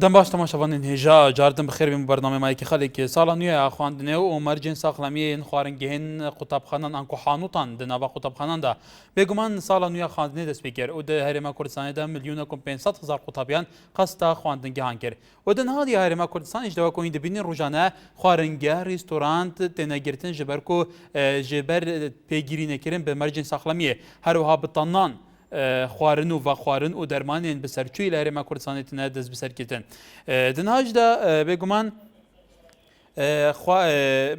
دم باش تماشاوان هجا جاردن بخیر بیم برنامه مایی که خالق سالا نویا خواندنه و مرجن ساخلامی خوارنگهن قطبخانان انکو حانوتان دنوا قطبخانان دا بگمان سالا نویا خواندنه دست بکر و ده هرما کردستان دا میلیون کم 500,000 قطبیان قصد خواندنگه هنگر و دنها دی هرما کردستان اجدوا کوین دبین روزانه خوارنگه ریستورانت تنگرتن جبرکو جبر پیگیری نکرن به مرجن ساخلامی هر وها بطنان خوارن و خوارن و درمان بسرچوی لهر ما کردستان تنها دست بسر کتن دنهاج دا بگمان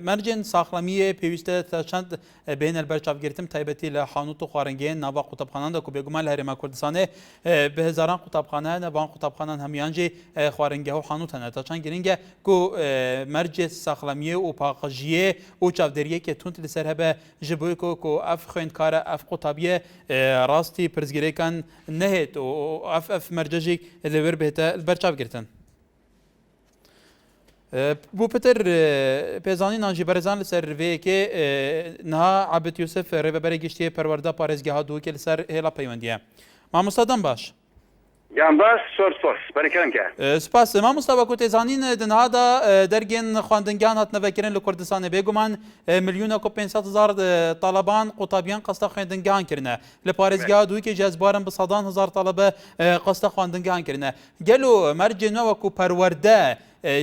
مرجن ساخلامی پیوسته تا چند بین البرچاف گرتم تایبتی لحانوت و خوارنگین نوا قطبخانان دا که بگمان لهر ما کردستان به هزاران قطبخانه نوان قطبخانان همیانجی خوارنگه و حانوت هنه تا چند گرینگه که مرجن ساخلامی و پاقجیه و چافدریه که تونت لسر هبه جبوی که اف خویندکار اف قطبیه راستی پرزگیره کن نهید و اف مرججی لور بهتا البرچاف گرتن بو پتر پیزانی نانجی برزان لسر وی که نها عبد یوسف ریوبری گشتی پرورده پارێزگەها دوو که لسر هێڵا پەیوەندیە مامۆستا دەم باش جان باش سۆر بەرەکەم کە سپاس مامۆستا وەکو تێزانین دنهادا دەرگێن خواندنگیان هاتنەڤەکردن لە کوردستانê بێگومان ملیۆنە و 500,000 طالبان قوتابیان قەستە خوێندنگیان کردنە لە پارێزگەها دوویکێ جەزبارن بە 100,000 طالبە قەستە خواندنگیان کردنە گەلو مەرجێنە وەکو پەروەردە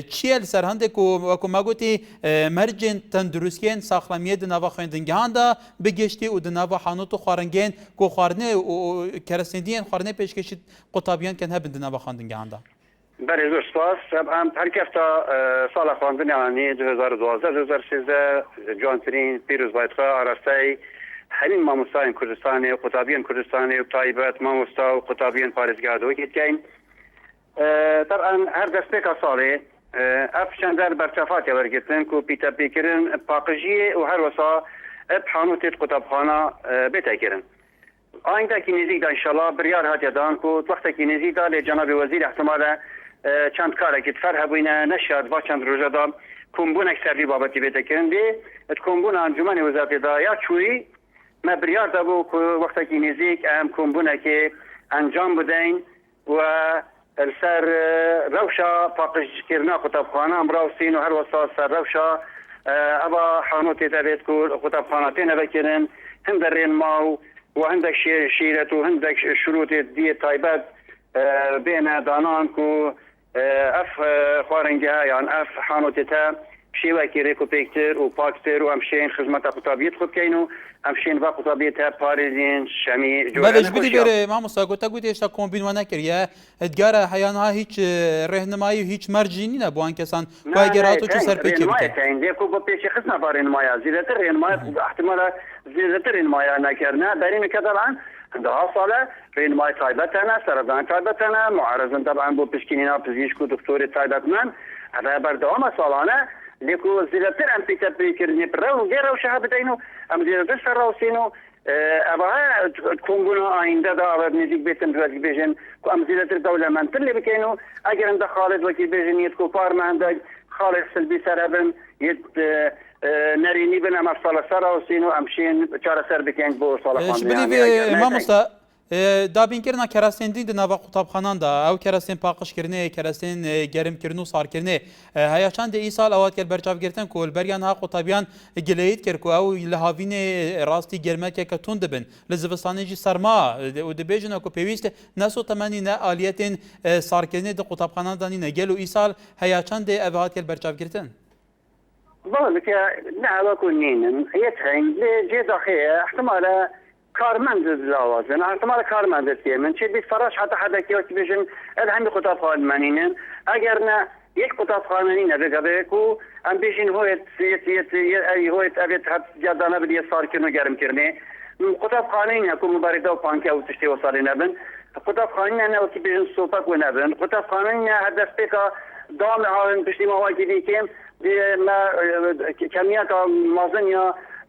چیه لسر هندک و ما گوتی مرجن تندرستین ساخلامیه دنوا خوندنگیان دا بگشتی و دنوا حانوت و خوارنگین کو خوارنه و کرسندین خوارنه پیشکشید قطابیان کن هبن دنوا خوندنگیان دا بله زور سپاس طبعا هر کفتا سال خواندنیانی 2012-2013 جوانترین پیروز بایدخواه آراسته همین ماموستاین کردستانی و قطابیان کردستانی و تایبت ماموستا و قطابیان پارێزگا دوی کتکین طبعا هر دستێکا ساڵێ ئەف چەندەر بەرچەفاتێ وەرگرتن و پیتەپێکردن پاقژیە و هەروەسا ئەپ حانوتێت قوتابخانە بێتەکردن ئایندەکی نزیکدا ئینشەڵا بریار هاتیەدان و وەختێکی نزیکدا لێ جەنابی وەزیر احتمالە چەند کارێکی فەر هەبووینە نەشاد با چەند ڕۆژەدا کۆمبوونێک سەروی بابەتی بێتەکردن دێ کۆمبوون ئەنجومەنی وەزارەتێدا یا چووی مە بریار دەبوو وەختێکی نزیک ئەم کۆمبوونێکی ئەنجام بدەین و السر روشا پاقشکردنا قطبخانه امراوسین و هر وسط سر روشا ابا حانوتی تبید کل قطبخانتين بكرن هندك رينماو وهندك شيرت وهندك شروط دي طيبات بين دانان كو اف خوارنجها يعني اف حانوتي تا شيوا كيريكو بيكتر وباكتر وامشين خدمات قطابيت خود كينو امشين با قطابيت باريزين شامي بلش بدي بره ما مستقوتا قلت ايش كومبين وانا كريا ادگار حيانها هيچ رهنمایی و هیچ مرجینی نه بوان کسان باگراتو چه سر پیکی بده این دیگه کو پیش خدمت بار رهنمایی زیادتر رهنمایی احتمال زیادتر رهنمایی نکردن برای که طبعا ده ساله رهنمایی تایبتانه سردان تایبتانه معارضن طبعا بو پشکینینا پزیشکو دکتور تایبتمن هذا بردوام سالانه ليكو زيادتر ام بيتا بيكرني برو غير وشها بدينو ام زيادتر سراوسينو ابها تكونغونا عند دا نزيك بيتن بواجي بيجن ام زيادتر دولة من تلي بكينو اگر عند خالد وكي بيجن يتكو بارما عندك خالد سلبي سرابن يت نريني بنا مفصل سراوسينو امشين چارة سر بكين بو صالح خاندنيان امام مستا دابینکردنا کراسندین د نوا قطبخانان دا او کراسن پاقش کرنه کراسن گرم کرنو سار کرنه هيا چند ای سال اوات کل برچاف گرتن کول بریان ها قطبیان گلیت کرکو او لهاوین راستی گرمه که تون دبن لزوستانی جی سرما و دبیجن کو پیوست نسو تمنی نه الیتن سار کرنه د قطبخانان دانی نه گلو ای سال هيا چند اوات کل برچاف گرتن بالك لا وكونين يتهين جي داخل احتمال کارمند لازم احتمال کارمند من چه بیت فراش حتی که بيجن الهم قطابخانه منینن اگر نه یک قطابخانه نه بگه کو ام بيجن هویت هویت ابيت جدانه بدي صار کنو گرم کرنه قطابخانه نه کو مبارده و پانکه او تشتی وصل نبن قطابخانه نه که بيجن سوپک و نبن قطابخانه نه هدف بک دام هاون پشتی ما واجدی کم ما کمیت مازن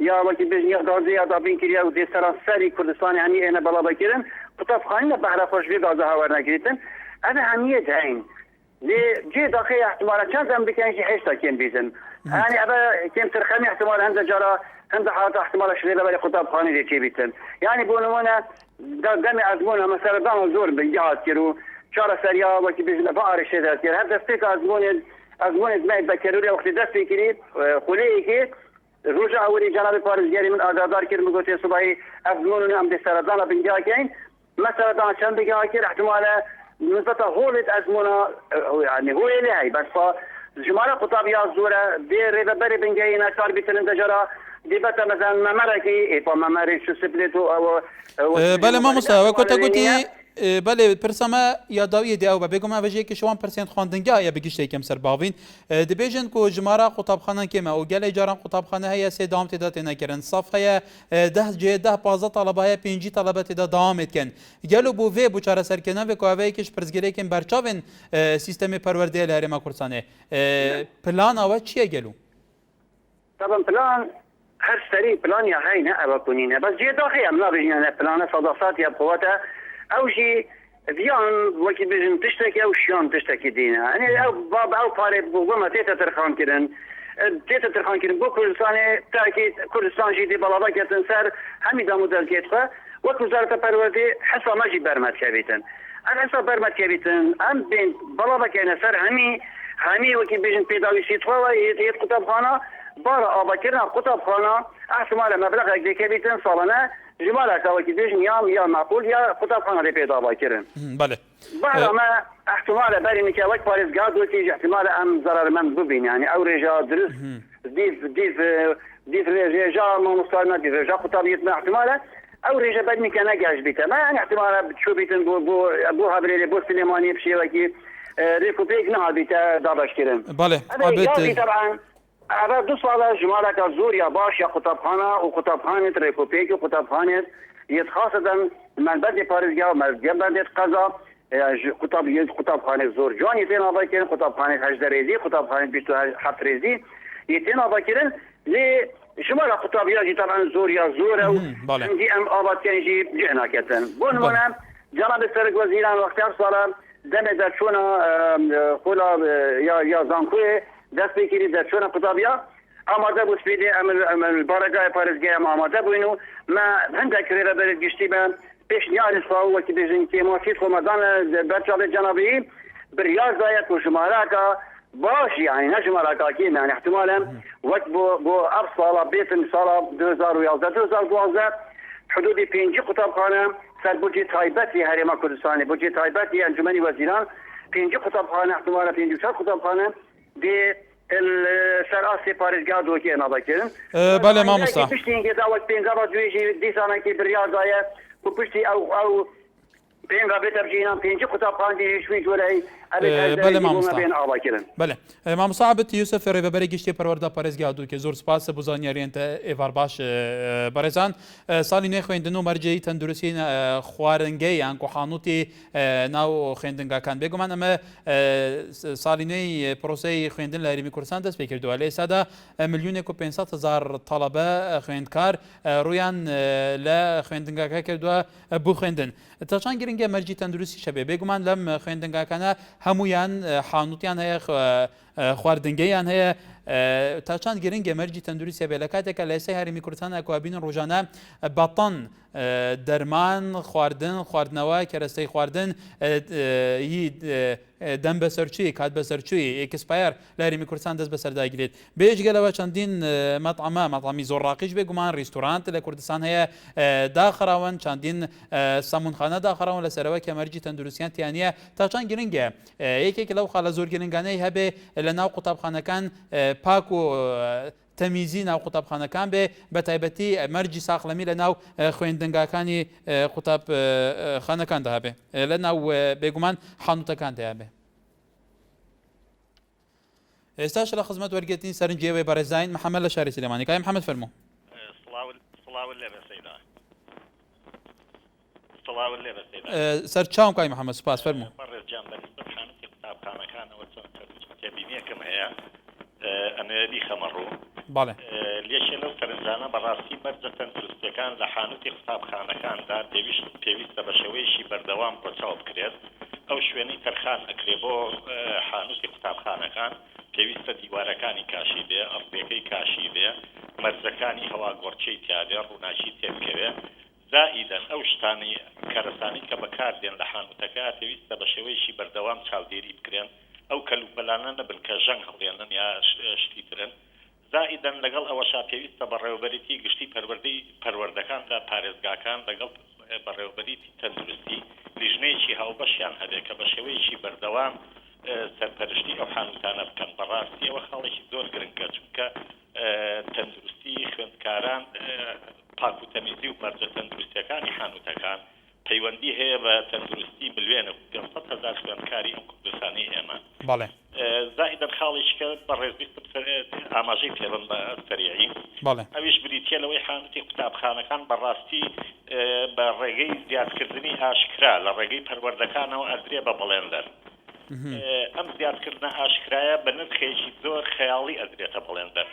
یا وقتی بجنیه دازی یا دابین کریه و دیستران سری کردستانی همی اینه بلا بکرن قطبخانه نه بحر خوشبی دازه هاور نگریتن انا همیه دهین جي دقيقة احتمال كان زم بكين شي حيشتا كين بيزن يعني ابا كين ترخمي احتمال هند جرا هند حالات احتمال شريرة بالي خطاب خاني دي كي بيتن يعني بونمونا دمي ازمونا مثلا دام زور بجهات كيرو چارەسەریا وەکی بژنە بە ئارێشێدا کرد هەر دەستێک ئەزمونێت مای بەکەروری وەختی دەستی کرد خولەیەکی ڕۆژە ئەوەی جەنابی پارێزگاری من ئاگادار کرد گوتێ سوبایی ئەزمون و ئەم دێ سەرەدانە بنجاکەین مەسەرەدان چەند بگا کرد احتمالە نسبەتە هۆڵێت ئەزمونە يعني هو لێ هەی بەسا ژمارە قوتابیا زۆرە بێ ڕێبەبەری بنگەینە کار بیترن دەجارە دیبەتە مەزان مەمەرەکی ئێپا مەمەری چ سپلێت و ئەوە بەڵێ مامۆستا وەکۆتە گوتی بەێ پرسەمە یاداویە دیاوە بێگوم ئەڤژەیەکی شوان پرسێنت خواندنگا یا بگشتێکم سەر باوین دەبێژن کو ژمارە قوتابخانە کێمە و گەلێ جاران قوتابخانە هەیە سێ داوام تێدا تێنەکردن سەف هەیە 10 تەڵەبە هەیە 5 تەڵەبە تێدا داوامێتکەن گەلو بۆ vê بۆ چارەسەرکردنە vê کاڤەیەکیش پرسگرێکین بەرچاوێن سیستەمی پەروەردەیە لە هەرێما کوردستانê پلان ئەوە چییە گەلو طبعا پلان هەر سەری پلانیا هەینە ئەوە کونینە بەس جێ داخی ئەم نابژێنە پلانە سەداسات یا بقوتە ئەوژی ڤیان وەکی بژن تشتێکی ئەو شیان تشتێکی دینە ئەنێ ئەو باب ئەو پارێ بوومە تێتە تەرخانکردن تێتە تەرخانکردن بۆ کوردستانê تاکی کوردستانژی دێ بەڵاوەکێتن سەر هەمی دام و دەرکێتخە وەک وزارەتە پەروەردەی حەسامەژی بەرمەتکەویتن ئەم حەسا بەرمەتکەویتن ئەم بین بەڵاوەکەینە سەر هەمی وەکی بژن پێداویستیتخەوە هێت قوتابخانە بارە ئابەکردنا قوتابخانە احتمالە مەبلەغێک دێکەویتن ساڵانە ژمارەکەوەکی بێژن یا ماقول یا قوتابخانە لێ پێداواکردن بەڵێ بەڵامە احتمالە بەرینێکە وەک پارێزگا دوێتیژ احتمالە ئەم زەرەرمەند ببین یعنی ئەو ڕێژە درست دیف ڕێژێژا مامۆستانە دیێژا قوتابیت احتمالە ئەو ڕێژە بەرینێکە نەگەشت بیتە مە احتمالە بچوو بیتن بۆ هەبرێ بۆ سلێمانی پشێوەکی رێکوپێک نهابیتە دابەشکردن بەڵێ ئەوە دو ساڵە ژمارەکە زۆر یا باش یا قوتابخانە و قوتابخانێت ڕێکوپێک و قوتابخانێت یەت خاصەدەن منبەردی پارێزگا و مەزگەبەندێت قەزا قوتابخانێ زۆر جوانی تێنابەکردن قوتابخانێ 8 رێزی قوتابخانێ 27 رێزی تێنابەکردن لێ ژمارە قوتابیاژی تەمان زۆر یا زۆرە و هەندی ئەم ئابادکەنیژی جێ ناکەتن بۆ نمونە جەناب سەرک وەزیران وەختیار ساڵە دەمێ دەرچوونە خۆلا یا زانکۆیە دەست پێکردی دەرچوونە قوتابیا ئامادە بوو سپیدێ ئەمە بارەگای پارێزگای ئەمە ئامادە بووین و ما هەندێک کرێرە بەرێت گشتی بە پێشنیاری ساڵ وەکی بێژن کێماسیت خۆمەدانە بەرچاڵێ جەنابی بریاز دایەت و ژمارەکە باش یعنی نه ژمارەکە کێم یعنی احتمالە وەک بۆ ئەف ساڵە بێتن ساڵە 2011 2012 حدودی 5 قوتابخانە سەر بودجێ تایبەتی هەرێما کوردستانی بودجێ تایبەتی ئەنجومەنی وەزیران 5 قوتابخانە احتمالە 500 قوتابخانە دێ سەرئاستی پارێزگا دۆکێ نابەکردن بەڵێ مامۆستا پشتینکە داوەک پێنگا دوێژی دیسانێکی بریاردایە و پشتی ئەو پێنگا بێتە بژینان 5 قوتابخانە شووی جۆرەی بەڵێ مامۆستا بێن ئاواکردن بەڵێ مامۆستا عەبدی یوسف ڕێبەبەری گشتی پەروەردە پارێزگا دووکێ زۆر سپاس بۆ زانیاریێنتە ئێوار باش بەڕێزان ساڵی نوێ خوێندن و مەرجەی تەندروستی خواردنگەی یان کوحانوتی ناو خوێندنگاکان بێگومان ئەمە ساڵی نوێی پرۆسەی خوێندن لە هەرێمی کوردستان دەست پێ کردووە لە ئێستادا 1,500,000 تەڵەبە خوێندکار ڕویان لە خوێندنگاکە کردووە بوو خوێندن تا چەند گرنگە مەرجی تەندروستی شەبێ بێگومان لەم خوێندنگاکانە هەمویان حانوتیان هەیە خواردنگەیان هەیە تا چەند گرنگە مەرجی تەندروستیە بێ لە کاتێکە لە ئێستای هەرێمی کوردستان ئەکوابین ڕۆژانە بەتەن دەرمان خواردنەوە کەرەستەی خواردن دەم بەسەرچووی کات بەسەرچووی ئێکسپایر لە هەرێمی کوردستان دەست بەسەرداگرێت بێژگەلەوە چەندین مەطعەمی زۆر ڕاقیش بێگومان ڕیستۆرانت لە کوردستان هەیە داخراون چەندین سەمونخانە داخراون لەسەرەوە کە مەرجی تەندروستیان تیانە تا چەند گرنگە یەکێک لەو خاڵە زۆر گرنگانەی هەبێ لە ناو قوتابخانەکان پاک و تەمیزی ناو قوتابخانەکان بێ بە تایبەتی مەرجی ساقلەمی لە ناو خوێندنگاکانی قوتابخانەکاندا هەبێ لە ناو بێگومان حانوتەکان دەیابێ ئێستاش لە خزمەت وەرگێتنی سەرنجێوەی بەڕێزین محەممەد لە شاری سلێمانی کای محەممەد فەرموو سەر چاوم کای محەممەد سوپاس فەرموو ئەمێری خەمەڕوو بەڵێ لێشێ لەو سەرنجانە بەڕاستی بەرجە تەندروستیەکان لە حانوتی قوتابخانەکاندا پێویستە بە شێوەیەشی بەردەوام ڕەچاو بکرێت ئەو شوێنەی تەرخان ئەکرێ بۆ حانوتی قوتابخانەکان پێویستە دیوارەکانی کاشی بێ ئەڵپێکەی کاشی بێ مەرجەکانی هەوا گۆڕچەی تیاابێ ڕووناچی تێبکەوێ زائدەن ئەو شتانی کارەسانی کە بەکاردێن لە حانوتەکە پێویستە بە شێوەیەشی بەردەوام چاودێری بکرێن ئەو کەلوپەلانە نەبن کە ژەنگ هەڵێنن یا شتی ترن زائدەن لەگەڵ ئەوەشا پێویستە بەڕێوەبەریتی گشتی پەروەردەکاندا پارێزگاکان لەگەڵ بەڕێوەبەریتی تەندروستی لیژنەیەکی هاوبەشیان هەبێت کە بە شێوەیەکی بەردەوام سەرپەرشتی ئەو حانوتانە بکەن بەڕاستی ئەوە خاڵێکی زۆر گرنگە چونکە تەندروستی خوێندکاران پاک و تەمیزی و بەرجە تەندروستیەکانی حانوتەکان پەیوەندی هەیە بە تەندروستی ملوێنە 500,000 خوێندکاری ئەم کوردستانی ئێمە بەڵێ زائدەن خاڵێککە بەڕێزبیستم ئاماژەی پێڵم بە سەریعی بەڵێ ئەویش بریتە لەوەی حانوتی قوتابخانەکان بەڕاستی بە ڕێگەی زیادکردنی ئاشکرا لە ڕێگەی پەروەردەکانەوە ئەدرێ بە بڵێندەر ئەم زیادکردنە ئاشکرایە بە نرخێکی زۆر خەیاڵی ئەدرێتە بڵێندەر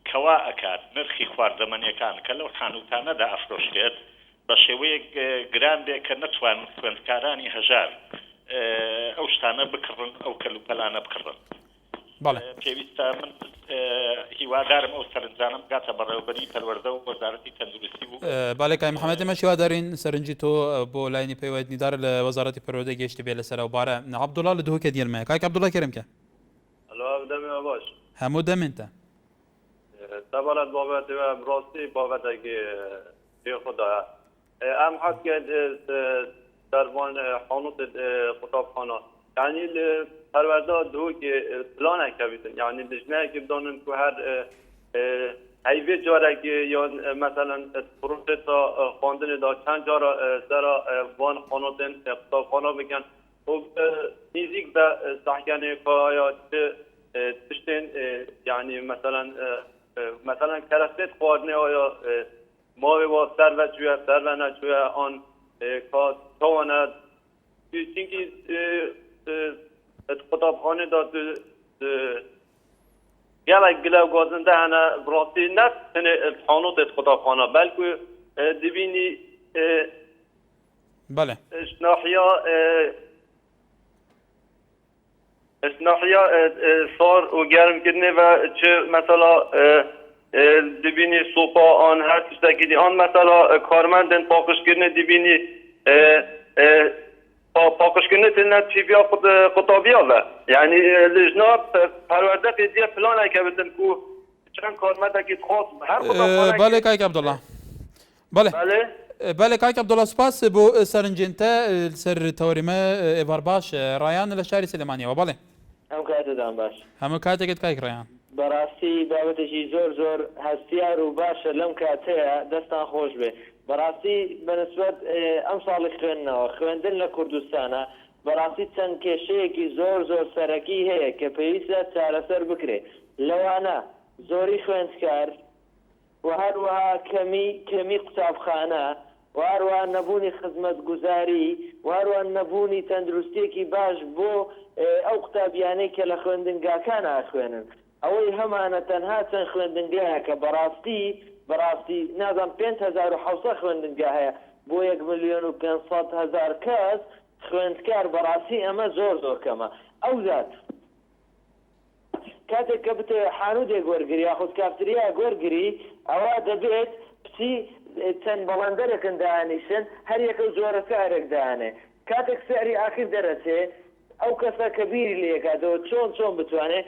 کەوا ئەکات نرخی خواردەمەنیەکان کە لەو حانوتانەدا ئەفرۆشرێت بە شێوەیەک گران بێ کە نەتوان خوێندکارانی هەژار ئەو شتانە بکڕن ئەو کەلوپەلانە بکڕن پێویستە من هیوادارم ئەو سەرنجانم بگاتە بەڕێوەبەری پەروەردە و وەزارەتی تەندروستی بوو باڵێکای محەممەد ئێمە هیوادارین سەرنجی تۆ بۆ لایانی پەیوەندیدار لە وەزارەتی پەروەردە گەیشتی بێ لەسەر ئەو بارە عەبدوڵڵا لە دووکە دیێرمەیە کاک عەبدوڵڵا کەرەمکە باش هەموو دەمێنتە تبارك بابت براستی بابت که خدا ام حد که دربان حانوت قطابخانه یعنی پرورده دو که پلان کبیدن یعنی لجنه که بدانن که هر هیوی جاره که یا مثلا پروژه تا خواندن دا چند جاره سر وان خانوتن قطابخانه بگن خب نیزیک به صحکنه که یا تشتین یعنی مثلا کرستت خواردنه آیا ماوی با سر و جویه سر و نجویه آن که تواند چینکه قطابخانه داد گلک گلو گازنده هنه براستی نست تنه حانوت قطابخانه بلکه دبینی بله اسناحیا صار و گرم کردنه و چه مثلا دبینی سوپا آن هر چیزی که آن مثلا کارمندن پاکش کردنه دبینی پاکش کردنه تنه چیبیا قطابیا و یعنی لجنا پرورده قضیه پلانه که بدن که چند کارمنده که خاص هر قطابخانه بله کاک عەبدوڵڵا بله کاک عەبدوڵڵا سپاس بۆ سەرنجێنتە سەر تەوەریمە ئێوار باش ڕایان لە شاری سلێمانیەوە بەڵێ ئەم کاتتان باش هەموو کاتێکت کاک ڕایان بەڕاستی بابەتێکی زۆر هەستیار و باشە لەم کاتەیە دەستان خۆش بێ بەڕاستی بەنسبەت ئەم ساڵی خوێندنەوە خوێندن لە کوردستانە بەڕاستی چەند کێشەیەکی زۆر سەرەکی هەیە کە پێویستە چارەسەر بکرێ لەوانە زۆری خوێندکار و هەروەها کەمی قوتابخانە و هەروەها نەبوونی خزمەتگوزاری و هەروەها نەبوونی تەندروستێکی باش بۆ ئەو قوتابیانەی کە لە خوێندنگاکان ئاخوێنن ئەوەی هەمانە تەنها چەند خوێندنگایە کە بەڕاستی نازانم 5,700 خوێندنگا هەیە بۆ 1,500,000 کەس خوێندکار بەڕاستی ئەمە زۆر کەمە ئەوزات کاتێک کە بتێ حانوتێک وەرگری یاخود کافتریا وەرگری ئەوە دەبێت پچی چەند بەڵەندەرێکن دانیشن هەر یەکە زۆرە کارێک دانێ کاتێک سەری ئاخر دەرەچێ ئەو کەسە کە بیری لێکاتەوە چۆن بتوانێت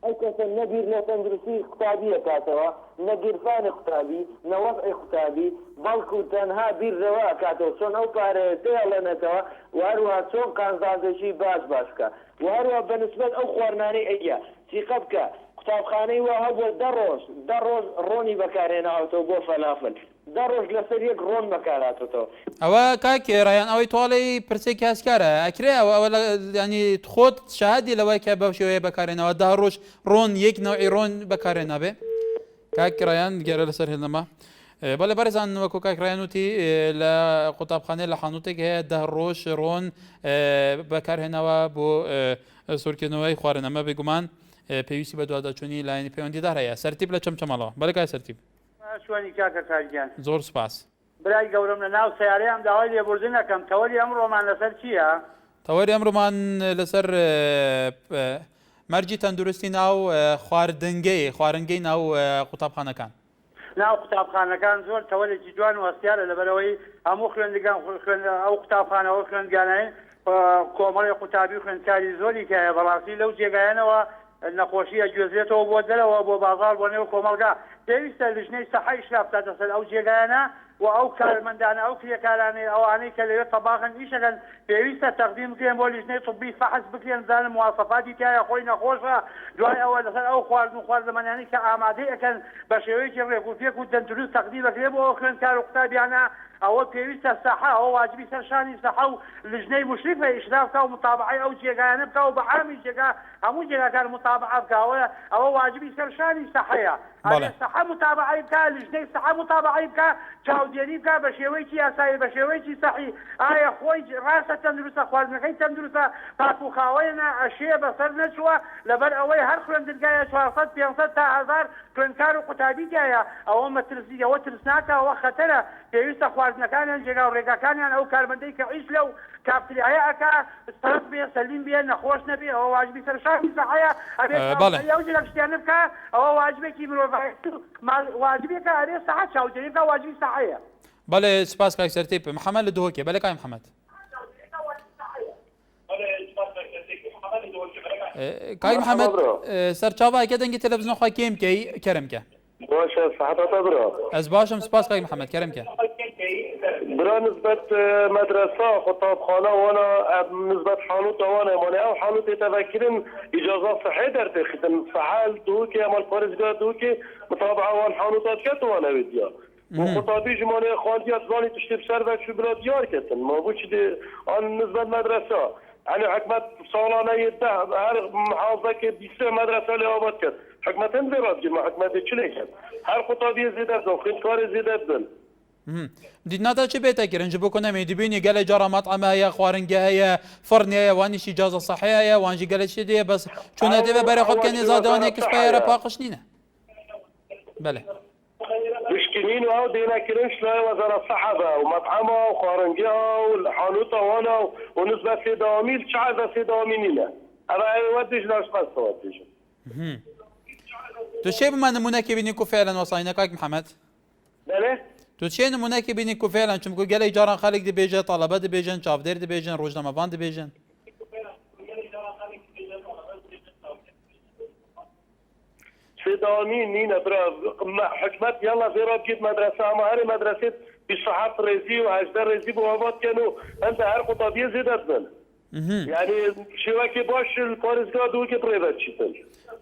ئەو کەسە نەبیر لە تەندروستی قوتابیە کاتەوە نەگیرفانی قوتابی نەوەضعی قوتابی بەڵکو تەنها بیرەوە کاتەوە چۆن ئەو پارەیە تێڵێنێتەوە و هەروەها چۆن قانزاندێکی باش بکە و هەروەها بەنسبەت ئەو خواردنانەی ئەیە چیقە بکە قوتابخانەی وا هەبووە دە ڕۆژ ڕۆنی بەکارهێناوەتەوە بۆ فەلافل دە ڕۆژ لەسەر یەک ڕۆن بەکاراتەوە ئەوە کاک ڕایان ئەوەی تواڵی پرسێکی هەسکارە ئەکرێ ئەوە ینی خۆت شاهدی لەوەی کە بەو شێوەیە بەکارێنەوە دا ڕۆژ ڕۆن یەک نەوعی ڕۆن بەکارێنابێ کاک ڕایان گەرە لەسەر هێڵنەما بەڵێ بەڕێزان وەکو کاک ڕایان وتی لە قوتابخانەی لە حانوتێک هەیە دە ڕۆژ ڕۆن بەکارهێنەوە بۆ سوورکردنەوەی خواردنەمە بێگومان پێویستی بە دوواداچوونی لایەنی پەیوەندیدار هەیە سەرتیب لە چەمچەمەڵەوە بەڵێ کای سەرتیب شوێنی کاکە کاکگیان زۆر سپاس برای گەورم لە ناو سیارەیەم داوای لێبوردنەکەم تەوەری ئەمڕۆمان لەسەر چییە؟ تەوەری ئەمڕۆمان لەسەر مەرجی تەندروستی ناو خواردنگەی ناو قوتابخانەکان ناو قوتابخانەکان زۆر تەوەلێکی جوان و هەستیارە لەبەرەوەی هەموو خوێندگان ئەو قوتابخانەوە خوێندگانەیە کۆمەڵی قوتابی و خوێندکاری زۆری کایە بەڕاستی لەو جێگایانەوە نەخۆشیە گوێزرێتەوە بۆ دەرەوە بۆ بازار بۆ نێو کۆمەلگا پێویستە لژنەی سەحای شراف بکاتە سەر ئەو جێگایانە و ئەو کارمەندانە ئەو کرێکارانەی ئەوانەی کە لەوێت تەباخن ئیشەکەن پێویستە تەقدیم بکرێن بۆ لژنەی طبی فەحص بکرێن زانن مواسەفاتی تایە خۆی نەخۆشە دوای ئەوە لەسەر ئەو خواردن و خواردنمەنیانی کە ئامادەی ئەکەن بە شێوەیەکی ڕێکوپێک و دەنتروست تەقدیم بکرێ بۆ ئەو خوێندکار و قوتابیانە ئەوە پێویستە سەحا ئەوە واجبی سەرشانی سەحا و لژنەی مشرفە ئیشراف بکە و متابعەی ئەو جێگایانە بکە و بە عامی جێگا هەموو جێگاکان متابعە بکە ئەوە واجبی سەرشانی سەحەیە سەحا متابعەی بکە لژنەی سەحا متابعەی بکە چاودێری بکە بە شێوەیەکی یاسایی بە شێوەیەکی سەحی ئایا خۆی ڕاستە تەندروستە خواردنەکەی تەندروستە پاک و خاوەیە ئەشێ بەسەر نەچووە لەبەر ئەوەی هەر خوێندنگایە 400 500 تا 1000 خوێندکار و قوتابی تایە ئەوە مەترسی ئەوە ترسناکە ئەوە خەتەرە پێویستە خواردنەکانیان جێگا و ڕێگاکانیان ئەو کارمەندەی کە عیش لەو کافتریایە ئەکا سەرد بێ سەلیم بێ نەخۆش نەبێ ئەوە واجبی سەرشانی سەحەیە ئەبێت ئەو جێگا شتیانە بکە ئەوە واجبێکی مرۆڤایەتی واجبێکە ئەرێ سەحە چاودێری بکە واجبی سەحەیە. بەڵێ سپاس کاک سەرتیپ محەممەد لە دهۆکێ بەڵێ کاک محەممەد کاک محەممەد سەرچاوایکە دەنگی تەلەڤیزیۆن خوا کێم بکەی کەرمکە باشە سەحەتە برا ئەس باشم سپاس کاک محەممەد کەرمکە برا نسبت مدرسة خطابخانة وانا نسبت حانوت وانا ماني او حانوت يتذكرن اجازة صحية در تخدم فعال دوكي مال فارزقا دوكي مطابعة وان حانوتات كت وانا ويديا وخطابي جماني خالديات زاني تشتي بسربك شو بلا ديار كتن ما بوش دي عن نسبت مدرسة يعني حكمت صالانة يده هر محافظة كي بيسر مدرسة لعبات كت حكمت انذرات جمع حكمت چلي كت هر خطابي زيدة بدن خينكار زيدة بدن دیدناتا چه بهتر کردن جبو کنم دیبینی گله جارا مطعمه هیا خوارنگه هیا فرنی هیا وانیش اجازه صحیح هیا وانجی گله چه دیه بس چون هده برای خود کنی زادوانه کس پیاره پاقش نینه بله مشكلين وهو دينا كرنش لا وزارة الصحة ومطعمة وخارنجها والحانوتة وانا ونسبة في دواميل شعبة في دوامينينا هذا يوديش لاش قصة وديش تو چه بما نمونه که بینی که فعلا وصاینه کاک محمد؟ بله؟ تو چه نمونه که بینی که فعلا چون که گله جاران خالق دی بیجن طلبه دی بیجن چاودر دی بیجن روزنامه‌وان دی بیجن في دوامين نينا برا حكمت يلا في رابجيت مدرسة اما هاري مدرسة بالصحاب ريزي وهجدر ريزي بوابات كانوا انت هر قطابية زيدت من يعني شواكي باش الفارزقا دوكي بريفت شتن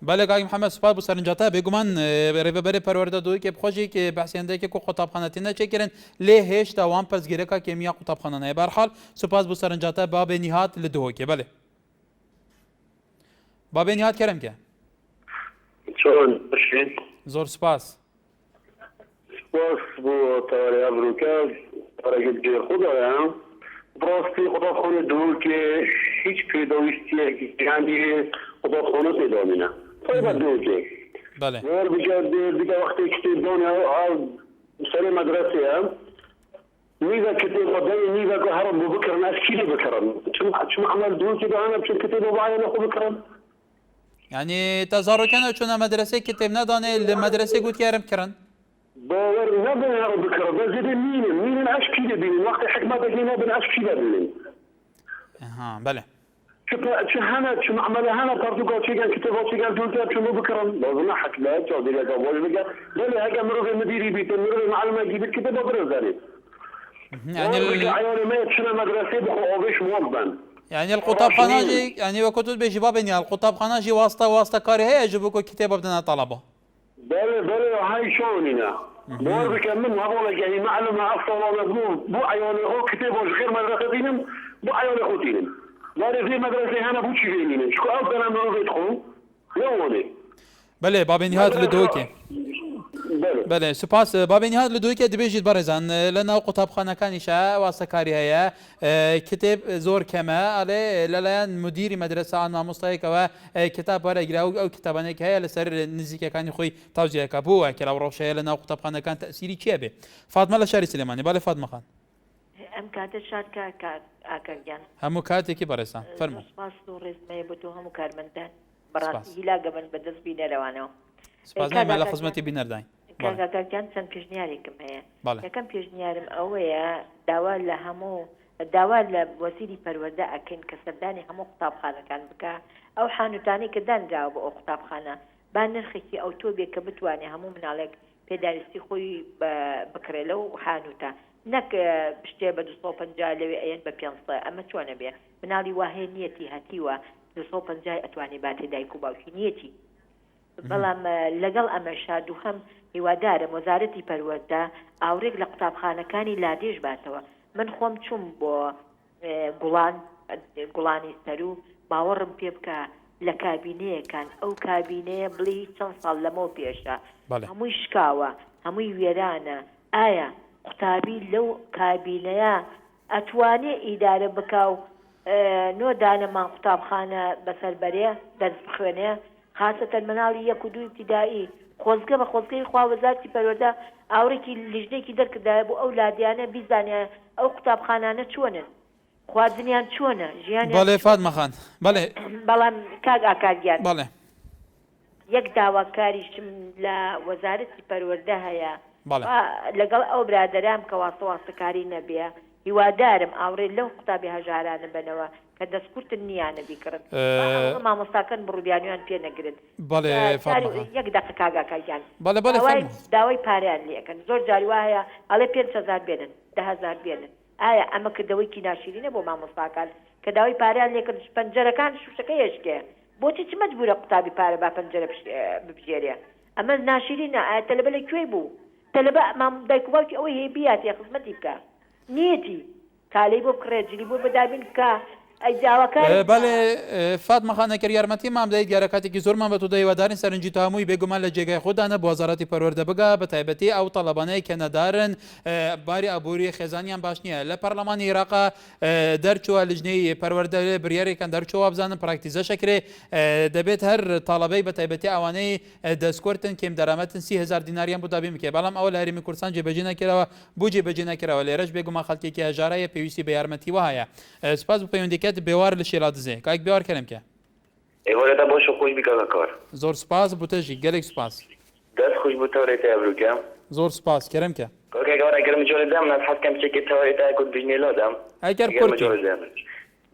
بله کاک محمد سپاس بو سرنجاته بگومان ریبری پرورده دوی که بخوشی که بحثینده که کو قطابخانه نه چکرن له هش تا وان پس گیره کا کیمیا قطابخانه نه برحال سپاس بو سرنجاته باب نهات لدو که بله باب نهات کرم که شلون ماشي زور سپاس سپاس بو تاري ابروكا راجل جي خدايا براستي قطابخانه دو که هیچ پیداویستی عندي قطابخانه پیدا مینه طيب دوكي بله غير بجد وقتی كتير دوني سنة مدرسة نيجا كتير قدامي نيجا كهرب بكره ناس كيلي بكرم شو عمل دوكي ده انا بشوف كتير وبعدين اخو بكرم يعني تظاهركنا چون مدرسه کتاب ندانه المدرسه گوت کردم کرن باور نبني هرب بكرم بس زي مين عاش كيلي بين وقت حكمة بجينا بنعاش كيلي بين بله شو هنا شو عمله هنا برضو شيء كان كتاب شيء كان دوكي شو بكرم لازم حكمة جودي لك اول بقى لا هاجا مروح المديري بيت مروح المعلمة يجيب الكتاب ببرز يعني عيالي ما يتشنا مدرسة بخو بيش موظن يعني القطابخانه يعني وكتب بيجي بابني القطابخانه جي واسطه كاري هي يجيبوا كتاب بدنا طلبه بله هاي شلوننا بور بكمل هذول يعني معلم اصلا مو عيالي هو كتابه غير مدرستهم مو عيالي خوتين لا في مدرسه هنا بوشي فيني شكو اصلا ما بيدخلوا يووني بله باب نهاد لدوكي بله سپاس باب نهاد لدوكي دبيجيت برزان لنا قطابخانه كانيشا واسكاري هيا كتاب زور كما على لالان مدير مدرسه عن مستيك و كتاب ورا او كتابانه هيا لسر نزيكه كان خوي توزيع كابو كلا وروشه لنا قطابخانه كان تاثيري كيبه فاطمه لشاري سليماني بله فاطمه خان ام كاتب شاركه اكرجان همو كاتيكي برسان فرمو سپاس تو رزمه بتو همو کارمندان برات هلا قبل بدس بينا روانو سپاس ما لا خدمتي بنرداين کاکاکان چەند پێشنیارێکم هەیە بەڵێ. یەکەم پێشنیارم ئەوەیە داوا لە وەزیری پەروەردە ئەکەین کە سەردانی هەموو قوتابخانەکان بکە ئەو حانوتانی کە دانراوە بە ئەو قوتابخانە با نرخێکی ئەوتۆبێک کە بتوانێت هەموو مناڵێک پێداویستی خۆی بکرێت لەو حانوتە نەک شتێ بە 250 لەوێ ئەیەن بە 500 ئەمە چۆنە بێ مناڵی واهەیە نیەتی هەتیوە 250 ئەتوانێت باتێ دایک و باوکی نیەتی بەڵام لەگەڵ ئەمەشا دووهەم هیوادارم وەزارەتی پەروەردە ئاورێک لە قوتابخانەکانی لادێش باتەوە من خۆم چوم بۆ گوڵانی سەر و باوەڕم پێ بکە لە کابینەیەکان ئەو کابینەیە بڵی چەند ساڵ لەمەوە پێشە هەمووی شکاوە هەمووی وێرانە ئایا قوتابی لەو کابینەیە ئەتوانێ ئیدارە بکە و نۆدانەمان قوتابخانە بەسەربەرێ دەرس بخوێنێ خاصەتەن مناڵی 1 و 2 ابتیدایی خۆزگە بە خۆزگەی خوا وەزارەتی پەروەردە ئاورێکی لیژنێکی دەرکردایە بۆ ئەو لادیانە بیزانێ ئەو قوتابخانانە چۆنن خواردنیان چۆنە ژیان بەڵێ فاتمە خان بەڵێ بەڵام کاک ئاکارگیان بەڵێ یەک داواکاریشم لە وەزارەتی پەروەردە هەیە بەڵێ لەگەڵ ئەو برادەرام کە واسەواسەکاری نەبێ هیوادارم ئاورێ لەو قوتابی هەژارانە بنەوە کە دەستکورتن نیانە بیکردن مامۆستاکەن بڕوبیانیان پێ نەگرن بەڵێ یەک دەقە کاگاکایان بەڵێ داوای پاریان لێەکەن زۆر جاری وایە ئەڵێ 5,000 بێنن 10,000 بێنن ئایا ئەمە کردەوەیکی ناشرینە بۆ مامۆستاکان کە داوای پاریان لێکرد پەنجەرەکان شوشەکە هێشکێ بۆچی چ مەجبورە قوتابی پارە با پەنجەرە ببژێرێ ئەمە ناشرینە ئایا تەلەبە لەکوێ بوو تەلەبە دایک و باوکی ئەوەی هەیە بیاتێ خزمەتی بکە نیەتی کالەی بۆ بکڕێت جلی بۆ بەدابین بکە بەڵێ فاتمە خانەکەر یارمەتی مام دەیت دیارە کاتێکی زۆرمان بە تۆ دەیوادارین سەرنجی هەمووی بێگومان لە جێگای خۆدانە بۆ وەزارەتی پەروەردە بگا بە تایبەتی ئەو تەڵەبانەی کە نەدارن باری ئابووری خێزانیان باش نییە لە پەرلەمانی عێراقا دەرچووە لیژنەی پەروەردە بریارێکان دەرچووە بزانن پراکتیزە شەکرێ دەبێت هەر تاڵەبەی بە تایبەتی ئەوانەی دەستکۆرتن کێم دەرامەتن 30,000 دیناریان بۆ دابین بکە بەڵام ئەوە لە هەرێمی کوردستان جێبەجێ نەکرەوە بۆ جێبەجێ نەکرەوە لێرەش بێگومان خەڵکێکی هەژارەیە پێویستی بە یارمەتی وایە سپاس بۆ پەیوەندیکەت بێوار لە شێلا دزێ کاک بێوار کەرم کە ئێوەرەدا بۆ خۆش بیکە کار زۆر سپاس بوتەژی گەلێک سپاس دەست خوش بوتەوەێتە ئەبروکەم زۆر سپاس کەرم کە کاکەگەڕێگەرم جۆرە دەم نەت حەزکەم چێکی تەوەێتە کورد بژنێ لادەم ئەگەر کورد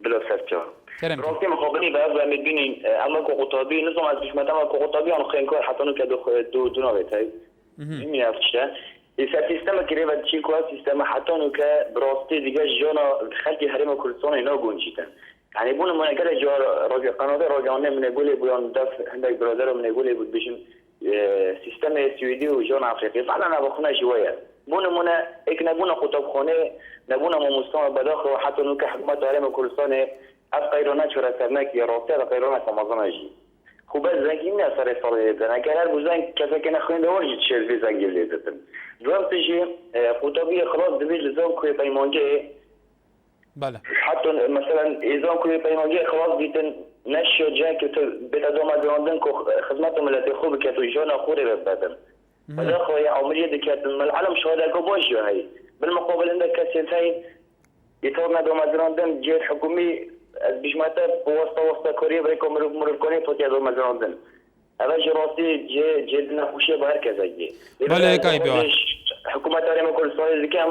بلو سەرچەوە كرم راستی مخابنی به از میبینین اما که قطابی نظام از بشمت اما که قطابی آن خیلی کار حتی که دو نویت هایی این نفسشه ایسا سیستم که و چی که سیستم حتی که براستی دیگه جانا خلقی حریم کردستان اینا گونجیدن یعنی بون من اگر جا راجع قناده راجعانه من نقوله بیان دست هندک برادر من نقوله بود بشیم سیستم سوئدی و جان افریقی فعلا نبخونه جوایه بون من اک نبونه قطابخانه نبونه مستان بداخل و حتی که حکومت حریم کردستان از قیرانه چرا سرنک یا راسته و قیرانه سمازانه جی خوب از زنگی نه سر سال دیدن اگر هر بزنگ کسی که نخوینده ورجی چیز بی زنگی لیدتن دوام تیجی قطابی خلاص دویج لزام کوی پیمانجه بله حتی مثلا ایزام کوی پیمانجه خلاص بیتن نشی جنگ که تو بیت دوام ادراندن که خدمت ملتی خوب که تو جانا خوری بدن بداخل یا عمریه دکتن العالم شهاده که باشی هایی بالمقابل عندك كسي هاي يتورنا دوام ادراندن جهة حكومي از بیشمرده واسطه کاری برای مرور کنی تو تیادو مزراندن اول جراستی جلد نخوشیه با هر کس اگه بله کای بیار حکومت هریم کردستان دیگم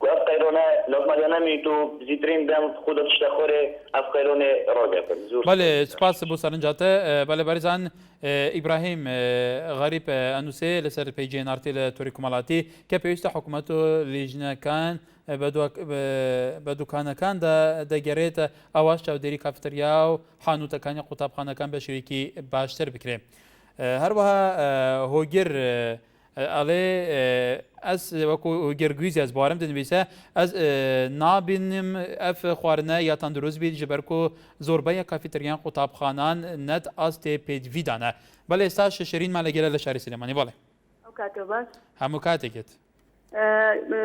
که اف قیرانه لازمدانه می تو زیترین دم خود تشتخوره اف قیرانه راجع بله سپاس بو سرنجاته بله بریزان ابراهیم غریب انوسه لسر پیجی نارتی لتوری کمالاتی که پیوسته حکومتو لیجنه کان بە دوکانەکاندا دەگەڕێتە ئەوەش چاودێری کافتەریا و حانوتەکانی قوتابخانەکان بە شێوەیەکی باشتر بکرێ هەروەها هۆگر ئەڵێ ئەس وەکو هۆگەرگویزی ئەس بوارم دەنویسە ئەس نابینم ئەف خواردنە یا تەندروست بیت ji ber ku زۆربەیە کافیتریان قوتابخانان نەت ئاس تێ پێدڤیدانە بەڵێ ئێستا شەشەرینمان لەگەلە لە شاری سلێمانی بەڵێ هەموو کاتێکت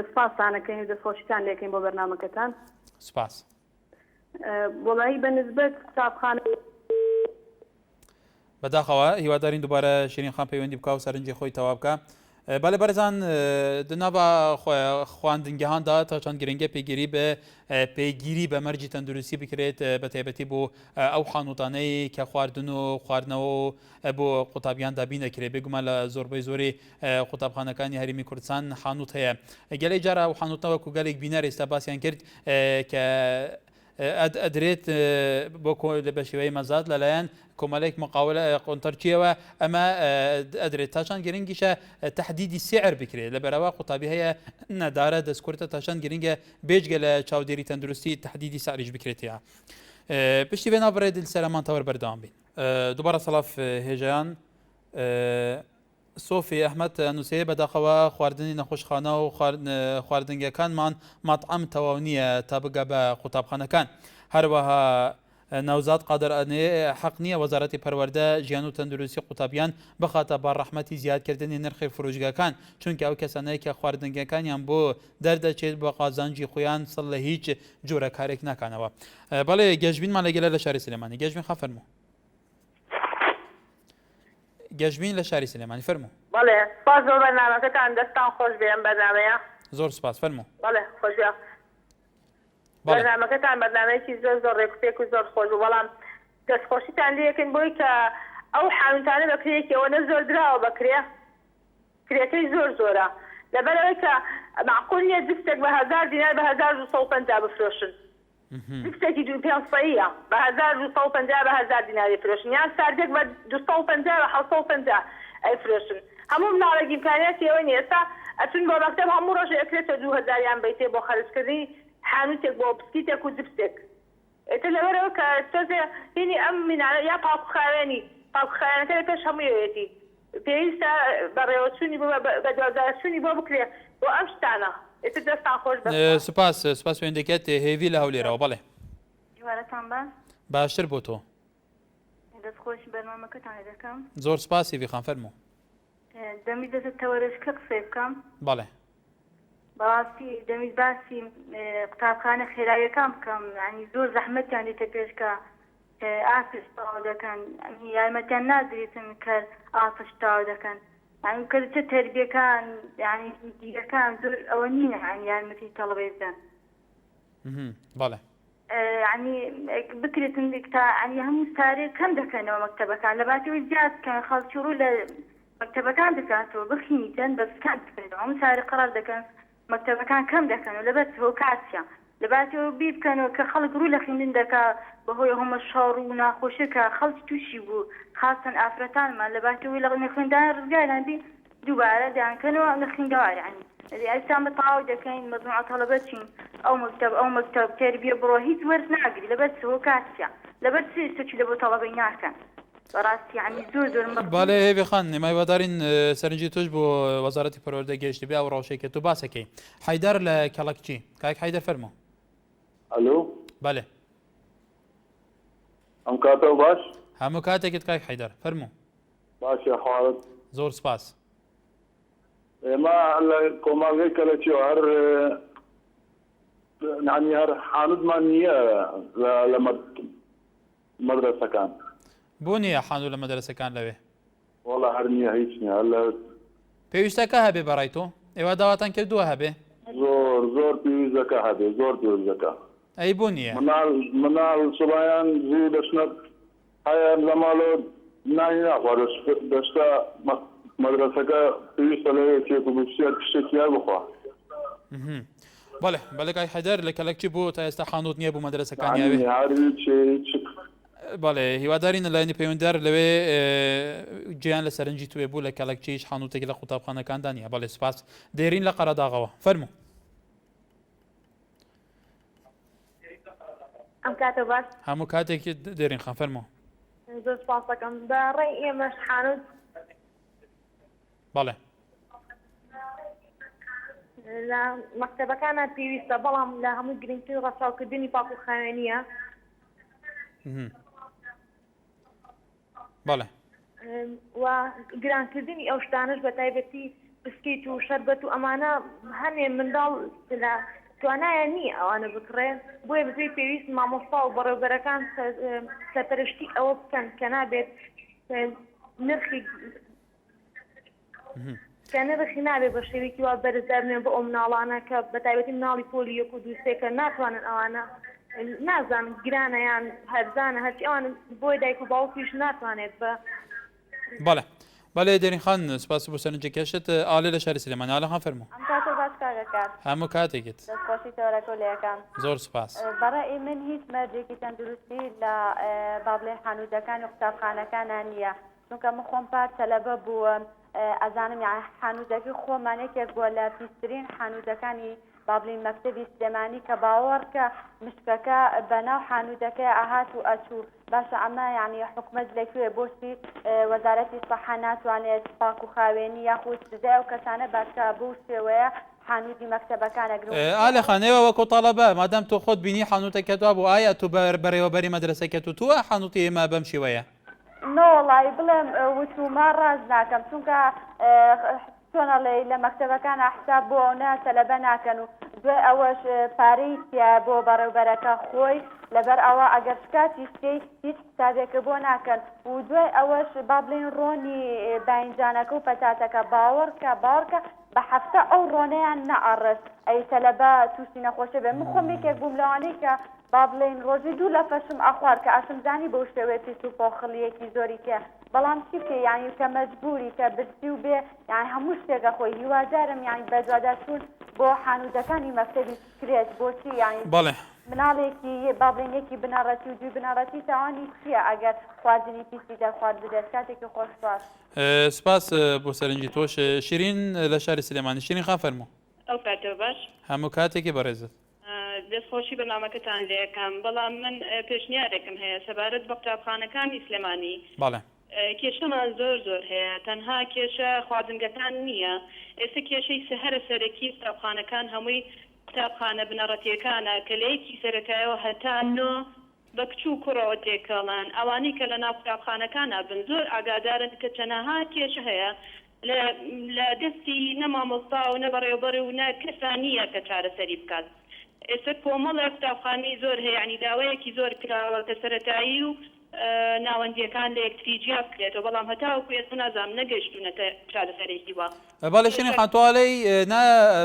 سپاسانەکەین دەستخۆشیتان لێکەین بۆ بەرنامەکەتان سپاس وڵایی بەنسبەت قوتابخانە بەداخەوە هیوادارین دووبارە شیرین خان پەیوەندی بکە و سەرنجی خۆی تەواو بکە بەڵێ بەرزان دنابە خواردنگەهاندا تا چەند گرنگە پێگیری بە پێگیری بە مەرجی تەندروستی بکرێت بە تایبەتی بۆ ئەو خانوتانەی کە خواردن و خواردنەوە بۆ قوتابیان دابین دەکرێت بێگومان لە زۆربەی زۆری قوتابخانەکانی هەرێمی کوردستان حانوت هەیە گەلەی جارە و حانوتەوە و گەلێک بینەر ئێستا باسییان کرد کە ئەدرێت بۆ بە شێوەی مەزاد لەلایەن کۆمەلێک مقاولە قۆنتەرچیەوە ئەمە ئەدرێت تا چەند گرنگیشە تهدیدی سعر بکرێت لەبەرەوە قوتابی هەیە نەدارە دەستکورتە تا چەند گرنگە بێجگە لە چاودێری تەندروستی تهدیدی سعریش بکرێتەوە پشتی بێ نابڕێت سەرمان تەوەر بەردەوام بین دووبارە سەڵاف هێژیان سۆفی ئەحمەد نووسەیە بەداخەوە خواردنی نەخۆشخانە و خواردنگەکانمان ماتعەم تەواو نییە تا بگە بە قوتابخانەکان هەروەها ناوزاد قادرانێ حەق نییە وەزارەتی پەروەردە ژیان و تەندروستی قوتابیان بخاتە با ڕەحمەتی زیادکردنی نرخی فروشگاکان چونکە ئەو کەسانەی کە خواردنگەکانیان بۆ دەردەچێت بە قازانجی خۆیان سڵ لە هیچ جۆرە کارێک ناکانەوە بەڵێ گەشتبینمان لەگەلە لە شاری سلێمانی گەشتبین خەفەرموو گەشتبین لە شاری سلێمانی فەرموو بەڵێ سپاس بۆ بەرنامەکەتان دەستان خۆش بێ ئەم بەرنامەیە زۆر سپاس فەرموو بەڵێ خۆشە بەرنامەکەتان بەرنامەیەکی زۆر زۆر ڕێکوپێک و زۆر خۆش و بەڵام دەستخۆشیتان لێ یەکەن بۆی کە ئەو حانوتانە بەکرێکەوە نە زۆر دراوە بەکرێ کرێکەی زۆر زۆرە لەبەرەوەی کە معقول نییە جفتێک بە 1000 دینار بە 1250 بفرۆشن جفتێکی 2500ە بە 1250 بە 1000 دیناری فرۆشن یان ساردێک بە 250 بە 750 ئەیفرۆشن هەموو مناڵێک ئیمکانیاتی ئەوە نیە ئێستا ئەچون بۆ مەکتەب هەموو ڕۆژ ئەکرێتە 2000 یان بەیتێ بۆ خەرجکردنی حانوتێک بۆ بسکیتێک و جفتێک ئێتر لەبەرەوە کە تۆزێ هینی ئەم مینانە یا پاڵخاوێنی پاڵخاوێنەکە لە پێش هەموویەتی پێویستە بەڕێوەچوونی بە دوازارچوونی بۆ بکرێ بۆ ئەم شتانە ئێتر دەستان خۆش سپاس وێندەکەت هێوی لە هەولێرەوە بەڵێ جوارەتان باش باشتر بۆ تۆ دەستخۆش بەرنامەکەتان دەکەم زۆر سپاسی ویخان فەرموو دەمی دەست تەوەرشکە قسە بکەم بەڵێ بەڕاستی دەمید باسی قوتابخانە خێراییەکان بکەم ینی زۆر زەحمەتیان دێتە پێشکە ئاسش تاوا دەکەن یارمەتیان نادرێتن کە ئاسش تاوا دەکەن ینی کەچە تەربیەکان ینی دیگەکان زۆر ئەوە نینە ینی یارمەتی تەڵەبەی بدەن بەڵێ ینی بکرێتن تا ینی هەموو سارێ کەم دەکەنەوە مەکتەبەکان لە باتەوەی زیاد کە خەڵکی ڕوو لە مەکتەبەکان دەکاتەوە بخینیتەن بەسکان بکرێتەوە هەموو سارێ قەرار دەکەن مەکتەبەکان کەم دەکەن و لەبەر هۆکاتیان لە باتەوە بیر بکەنەوە کە خەڵک ڕوو لە خوێندن دەکا بەهۆی هەمە شەڕ و ناخۆشیەکە خەڵکی تووشی بوو خاستن ئافرەتانمان لە باتەوەی لە خوێندان ڕزگاران بی دووبارە دایانکەنەوە لە خوێندەوار ینی ئێستان بە تەواو دەکەین مەجموعە تەڵەبە چین ئەو مەکتەب تربیە بڕۆ هیچ وەرز ناگری لەبەر هۆکاتیان لەبەر سەرچی لە بۆ تەڵەبەی ناکەن بەڕاستی ینی زۆر باڵێ هێوی خان نێمایوەدارین سەرنجی تۆش بۆ وەزارەتی پەروەردە گەیشتی بێ ئەو ڕەوشەیەکە تو باسەکەی حەیدەر لە کەڵەکچی کاک حەیدەر فەرموو ئەلۆ بەڵێ ئەم کاتەوە باش هەموو کاتێکت کاک حەیدەر فەرموو باشە حاڵت زۆر سپاس ئێمە لە کۆماڵگەی کەلەچیەوە هەر نانی هەر حانوتمان نییە لە مەدرسەکان بۆ نییە حانوو لە مەدرسەکان لەوێ وەڵا هەر نییە هیچ نییە لە پێویستەکە هەبێ بەڕای تۆ ئێوە داواتان کردووە هەبێ زۆر پێویستەکە هەبێ زۆر پێویستەکە ئەی بۆ نییە مناڵ سوبایان زوو دەچنە هەیە لە ماڵەوە نانی ناخوا دەشتا مەدرسەکە پێویستە لەوێ تێک و بچێت شتێکی یار بخوا بەڵێ کاک حەیدەر لە کەلەکچی بۆ تا ئێستا خانوت نییە بۆ مەدرسەکان یاوێ بەڵێ هیوادارین لایەنی پەیوەنددار لەوێ گیان لە سەرنجی توێ بوو لە کەلەکچیش حانوتێکی لە قوتابخانەکاندا نیە بەڵێ سپاس دێرین لە قەرەداغەوە فەرموو ئەم کاتە باش هەموو کاتێکی دێرین خان فەرموو زۆر سپاس دەکەم بەڕێی ئێمەش حانوت بەڵێ لە مەکتەبەکانە پێویستە بەڵام لە هەموو گرنگتر ڕەچاوکردنی پاکوخاوێنیە بەڵێ و گرانکردنی ئەو شتانش بە تایبەتی بسکیت و شەربەت و ئەمانە هەنێ منداڵ لە توانایە نییە ئەوانە بکڕێ بۆیە بزوی پێویست مامۆستا و بەڕێوەبەرەکان سەرپەرشتی ئەوە بکەن کە نابێت نرخی کەنە بەخی نابێت بە شێوێکی وا بەرزدابنێن بە ئەو مناڵانە کە بە تایبەتی مناڵی پۆلی یەک و دووسێکە ناتوانن ئەوانە نازانم گرانە یان هەرزانە هەرچی ئەوان بۆی دایک و باوکیش ناتوانێت بە بەڵێ بەڵێ دەرین خان سپاس بۆ سەرنجەکەشت ئالێ لە شاری سلێمانی ئالە خان فەرموو ئەم کاتۆ باش کاگەکان هەموو کاتێکت دەستخۆشی تەورەکۆلەکان زۆر سپاس بەڕێی من هیچ مەرجێکی تەندروستی لە بابلێ حانوودەکان و قوتابخانەکانان نییە چونکە من خۆم پارچەلەبە بووم ئەزانم یان حانوودەکەی خۆمانێکێک بووە لە پیسترین حانوودەکانی بابلین مەکتەبی سلێمانی کە باوەڕکە مشکەکە بەناو حانوودەکەی ئاهات و ئەچوو باشە ئەمە یعنی حکومت لەکوێ بۆچی وەزارەتی سەحا ناتوانێت پاک و خاوێنی یاخود سزای ئەو کەسانە باشکە بەو شێوەیە حانوودی مەکتەبەکانەگرن ئالە خانەوە وەکو تەڵەبە مادام تۆ خۆت بینی حانوتەکە تو بوو ئایا تو بەڕێوەبەری مەدرسەکەت و تووە حانوتی ئێمە بەم شێوەیە نۆڵای بڵێم وتوما ڕاز ناکەم چونکە چۆنەڵێ لە مەکتەبەکانە حساب بۆ ئەو ناتەلەبە ناکەن و دوێ ئەوەش پارەی تیا بۆ بەڕێوبەرەکە خۆی لەبەر ئەوە ئەگەر شکاتی شتەی هیچ حسابێکە بۆ ناکەن و دوێ ئەوەش با بڵێن ڕۆنی باینجانەکە و پەتاتەکە باوەڕکە بە هەفتە ئەو ڕۆنەیان نەئەڕێت ئەی تەلەبە تووشی نەخۆشە بێ من خۆم یەکێک بووم لەوانەی کە با بڵێن ڕۆژی دوو لە فەشم ئەخوار کە ئاشمزانی بەو شێوەیە پیس و پۆخڵیەکی زۆری تێ بەڵام چی بکە یانی کە مەجبوری کە برسی و بێ یانی هەموو شتێکە خۆی هیوادارم یانی بەجوادارچوون بۆ حانوودەکانی مەکتەبی کرێت بۆچی یانی بەڵێ مناڵێکی با بڵێنێکی بنەڕەتی و دوی بنەڕەتی تاوانی چییە ئەگەر خواردنی پیسی دەخوارد بدێت کاتێکی خۆشباش سپاس بۆ سەرنجی تۆش شیرین لە شاری سلێمانی شیرین خان فەرموو ئەو کاتۆ باش هەموو کاتێکی بەڕێزت دەستخۆشی بەنامەکەتان لێەکەم بەڵام من پێشنیارێکم هەیە سەبارەت بە قوتابخانەکانی سلێمانی بەڵێ کێشەمان زۆر هەیە تەنها کێشە خواردنگەکان نییە ئێستا کێشەی سەهرە سەرەکی قوتابخانەکان هەمووی قوتابخانە بنەڕەتیەکانە کە لەیەکی سەرەتایەوە هەتا نۆ بە کچوو کوڕەوە تێکەڵان ئەوانەی کە لە ناو قوتابخانەکانە بن زۆر ئاگادارن کە تەنها کێشە هەیە لە دەستی نەمامۆستا و نەبەڕێوەبەر و نە کەسانیە کە چارەسەری بکات ئێستا کۆمەڵە قوتابخانەی زۆر هەیە ینی داوایەکی زۆر کراوە کە سەرەتایی و ناوەندیەکان لە یەکتری جیاب بکرێتەوە بەڵام هەتاوەکو ئێستا نازانم نەگەیشتوونەتە چارەسەرێکی وە بەڵێ شیرین خان توالەی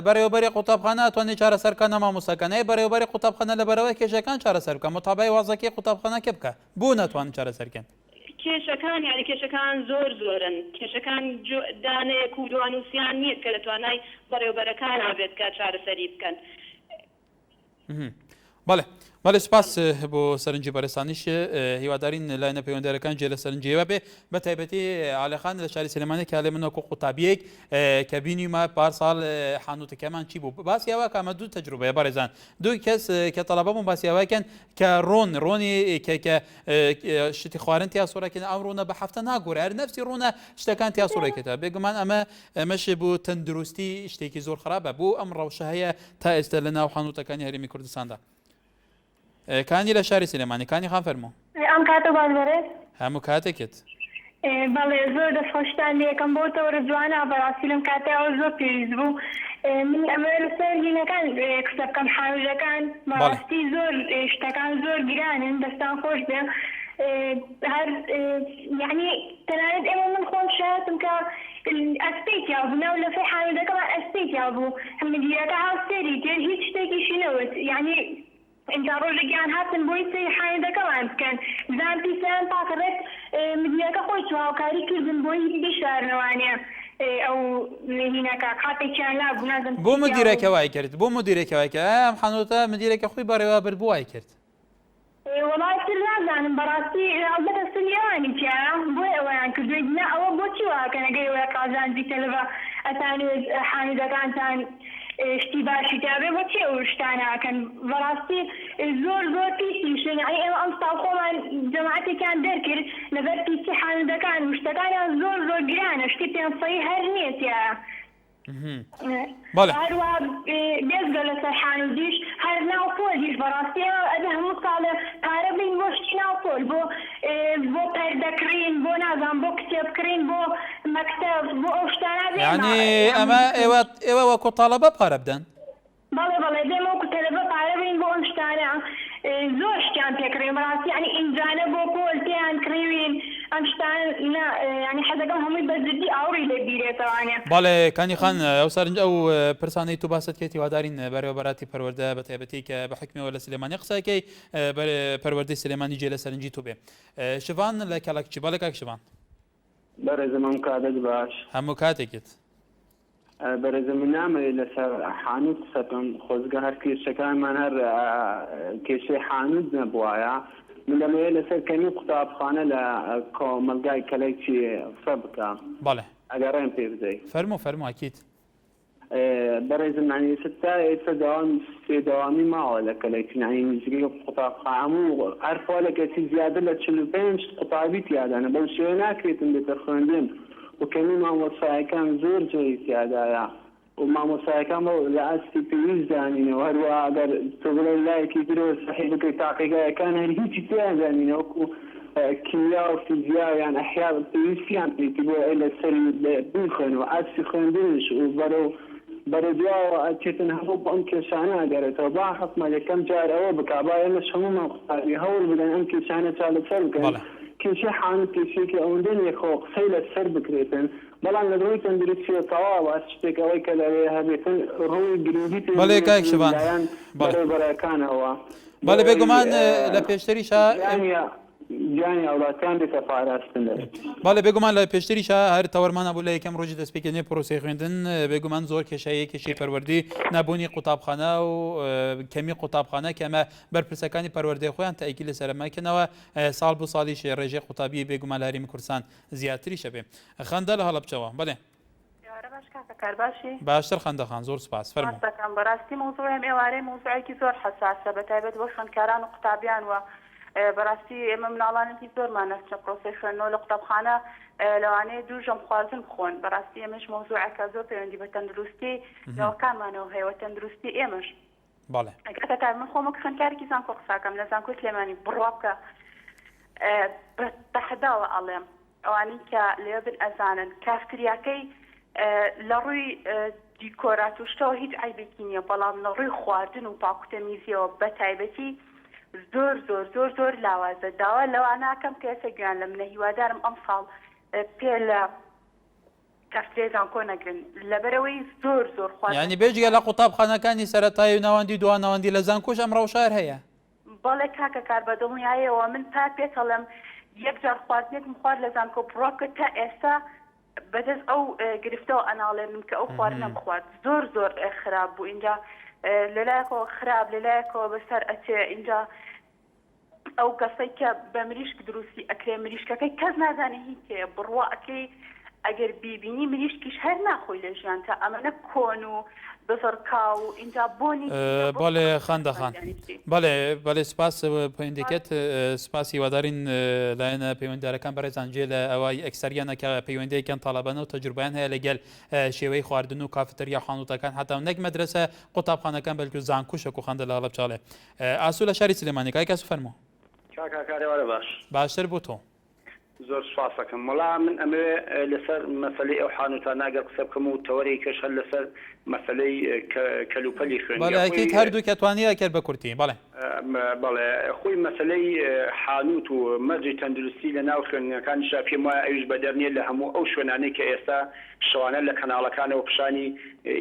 بەڕێوەبەری قوتابخانە ئەتوانێت چارەسەرکە نەمامۆستاکانەی بەڕێوەبەری قوتابخانە لەبەرەوەی کێشەکان چارەسەر بکە متابعی وازەکەی قوتابخانەکە بکە بۆ ناتوانن چارەسەرکەن کێشەکان یعنی کێشەکان زۆرن کێشەکان دانەیەک و دوانوسیان نییە کە لە توانای بەڕێوەبەرەکان ئابێت کە چارەسەری بکەن بەڵێ سپاس بۆ سەرنجی بەرەستانیش هیوادارین لایەنە پەیوەندیارەکان جێ لە سەرنجیەوە بێ بە تایبەتی ئالەخان لە شاری سلێمانی کە لێ من وەکو قوتابیەک کە بینیمە پارساڵ حانوتەکەمان چی بوو باسیەوە کامە دوو تەجروبەیە بەڕێزان دوو کەس کە تەڵەبەمون باسیەوەکەن کە ڕۆنی کە شتی خواردن تیا سوورەکەن ئەم ڕوونە بە هەفتە ناگۆرە هەر نەفسی ڕوونە شتەکان تیا سوورەکەتە بێگومان ئەمەش بۆ تەندروستی شتێکی زۆر خراپە بۆ ئەم ڕەوشە هەیە تا ئێستا لە ناو حانوتەکانی هەرێمی کوردستاندا کانی لە شاری سلێمانی کانی خان فەرموو ئەم کاتە بازبەرێت هەموو کاتێکت بەڵێ زۆر دەستخۆشتان لێکم بۆ تەوەرە جوانە بەڕاستی لەم کاتەوە زۆر پێویست بوو من ئەمە لەسەر لینەکان قسە بکەم حاویلەکان بەڕاستی زۆر شتەکان زۆر گرانن دەستان خۆش بێ هەر یعنی تەنانەت ئێمە من خۆم شایەتم کە ئەسپێکیا بوو ناو لەفەی حاویلەکەمان ئەسپێکیا بوو هەمدیەکە هاوسێری تێر هیچ شتێکیشی نەوت یعنی اینجا ڕۆژێکیان هاتن بۆی سەی حاویلەکەمان بکەن بزان پیسیان پاکەڕێت مدیرەکە خۆی چاوکاری کردن بۆی بشارنەوانێ ئەو هینەکە کاتێکیان لا بوو نازم بۆ مدیرەکە وای کرد بۆ مدیرێکەوەی کە ئەم حانوتە مدیرێکە خۆی بەڕێوەبەر بۆ وای کرد وڵای تر نازانم بەڕاستی ئەڵبەتە سلیێوانی تیایە بۆی ئەوەیان کردوێت نە ئەوە بۆچی واکە نەگەی ئەوە قازانجی تەلەڤە ئەتانوێت حاملەکانتان شتی باشی تابێ بۆچی ئەو شتاناکەن بەڕاستی زۆر پیسیشن یعنی ئێمە ئەم ساڵ خۆمان جەماعەتێکیان دەرکرد لەبەر پیسی حاملەکان و شتەکانیان زۆر گرانە شتی پێنجسەیی هەر نییە تیایە هەروە دەستگە لەسەر حانودیش هەر ناوپۆلیش بەڕاستی ئەدە هەموو ساڵە پارە بین بۆ شتی ناوپۆل بۆ پەردەکڕین بۆ نازان بۆ کتێبکڕین بۆ مەکتەب بۆ ئەو شتانە یعنی ئەمە ئێوە وەکو تەڵەبە پارە بدەن بەڵێ دێم وەکو تەلەبە پارە بین بۆ ئەم شتانە زۆر شتیان پێکڕین بەڕاستی یعنی ئینجانە بۆ پۆل تیان کڕیوین ام شتان يعني حدا كان هم بزدي اوري لبيره طبعا باڵێ کانی خان ئەو سەرنج ئەو پرسانەی تو باست کێتی وادارین بەڕێوەبەراتی پەروەردە بە تایبەتی کە بە حکمەوە لە سلێمانی قسەکەی پەروەردەی سلێمانی جێ لە سەرنجی تو بێ شڤان لە کەڵکچی باڵێ کاک شڤان بەڕێزم ئەم کاتت باش هەموو کاتێکت بەڕێزم نامەوێت لەسەر حانوت سەتم خۆزگە هەر کێشەکانمان هەر کێشەی حانوت نەبووایە من دەمەوێت لەسەر کەمی قوتابخانە لە کۆمەلگای کەلەیکی قسە بکەم باڵێ ئەگەڕێم پێ بدەیت فەرموو ئاکیت بەڕێزم نانی ستا ئێستا دەوامی ماوە لە کەلەیکی نانی نزیکەی قوتابخانە هەموو هەر فۆلێکێکی زیادر لە 45 قوتابی تیادانە بەو شێوە ناکرێتن بێتە خوێندن و کەمی مامۆستایەکان زۆر جۆری تیادایە و مامۆستایەکان لە ئاستی پێویست دانینەوە هەروە ئەگەر تۆ بڵێ لایەکی درۆ سەحی بکەیت تاقیگایەکان هەر هیچی تیان دانینەوە وەکو کیمیا و فیزیا یان ئەحیا پێویستیان پێیتی بۆ لەسەری بخوێنەوە ئاستی خوێندنش و بەرە دواوە ئەچێتن هەموو بۆ ئەم کێشانە ئەگەرێتەوە با حکومەت یەکەم جار ئەوە بکا با ئێمەش هەموومان قوتابی هەوڵ بدەن ئەم کێشانە چالەسەر بکەن کێشەی حانوت کێشەیەکی ئەوەندەن یەکەوە قسەی لەسەر بکرێتن بەڵام لە ڕووی تەندروستیە تەواوە شتێک ئەوەی کە لەوێ هەبێتن ڕووی گرنگی پێ بەڕێبەرەکانەوە باڵێ بێگومان لە پێشتریشە گیانی ئەوڵاتیان بێتە پاراستن باڵێ بێگومان لە پێشتریشە هەر تەوەرمانە بوو لە یەکەم ڕۆژی دەستپێکردنی پرۆسی خوێندن بێگومان زۆر کێشەیە کێشەی پەروەردی نابوونی قوتابخانە و کەمی قوتابخانە کە ئەمە بەرپرسەکانی پەروەردەی خۆیان تایکی لەسەرماکەنەوە ساڵ بۆ ساڵیش ڕێژەی قوتابی بێگومان لە هەرێمی کوردستان زیاتریشە بێ خەندە لە هەڵەبجەوە بڵێ باشتر خەندەخان زۆر سپاس فەرموو بەڕاستی موزوعم ئێوارەی موزوعێکی زۆر حساسە بەتایبەت بۆ خوێندکاران و قوتابیان وە بەڕاستی ئێمە مناڵانێکی زۆرمان نەچە پرۆسی خوێندنەوە لە قوتابخانە لەوانەیە دووژەم خوازن بخۆن بەڕاستی ئێمەش موزوعەکە زۆر پەیوەندی بە تەندروستی نەوەکانمانەوە هەیە تەندروستی ئێمەش ئەگەر من خۆمە خوێندکارێکی زانکۆ قساکەم لە زانکۆی سلێمانی بڕوا بکە بەحداوە ئەڵێم ئەوانەی کە لێ بن ئەزانن کافتریاکەی لە ڕووی دیکۆرات و شتەوە هیچ عیبێکی نییە بەڵام لە ڕووی خواردن و پاکوتەمیزیەوە بە تایبەتی زۆر زۆر زۆر زۆر لاوازە داوا لەوە ناکەم کە ئێستا گویان لە منە هیوادارم ئەم ساڵ پێ لە کافترێ زانکۆ نەگرن لەبەرەوەی زۆر زۆر خواردن یعنی بێجگە لە قوتابخانەکانی سەرەتایی و ناوەندی دووان ناوەندی لە زانکۆش ئەم ڕەوشار هەیە بەڵێ کاکە کار بەدڵنیایەوە من تا پێکەڵم یەک جار خواردنێکم خوارد لە زانکۆ بڕۆکە تا ئێستا بەدەست ئەو گرفتەوە ئەناڵێ من کە ئەو خواردنە بخوارد زۆر زۆر خراپ بوو اینجا لەلایەکەوە خراپ لەلایەکەوە بەسەر ئەچێ اینجا ئەو گەسەی کە بە مریشک دروستی ئەکرێ مریشکەکەی کەس نازانێ هیچ بڕوا ئەکەی ئەگەر بیبینی مریشکیش هەر ناخۆی لە ژیان تا ئەمەنە کۆن و بزڕکا و اینجا بۆنی باڵێ خەندەخان باڵێ سپاس پەیوەندیکەت سپاسی وادارین لایەنە پەیوەنددارەکان بەڕێزان جێ لە ئەوەی ئەکسەریانەکە پەیوەندیەکەن تاڵەبانە و تەجروبیان هەیە لەگەل شێوەی خواردن و کافتەریا خانووتەکان هەتا نەک مەدرسە قوتابخانەکان بەلکو زانکوشک و خەندە لە هەڵەبجاڵێ ئاسوو لە شاری سلێمانی کای کەس فەرموو کاکارێوارە باش باشتر بۆ تۆ زۆر سپاسەکەم وەڵام من ئەمێ لەسەر مەسەلەی ئەو حانوتان ناگەر قسە بکەم و تەوەری کەش هەر لەسەر مەسەلەی کەلوپەلی خوێن بەڵێ هەردوو کەتوانیە کرد بە کورتی بەڵێ بەڵێ خۆی مەسەلەی حانوت و مەرجی تەندروستی لە ناو خوێنەکانیشا پێم وایە ئەویش بەدەرنیە لە هەموو ئەو شوێنانەی کە ئێستا شەوانە لە کەناڵەکانەوە پیشانی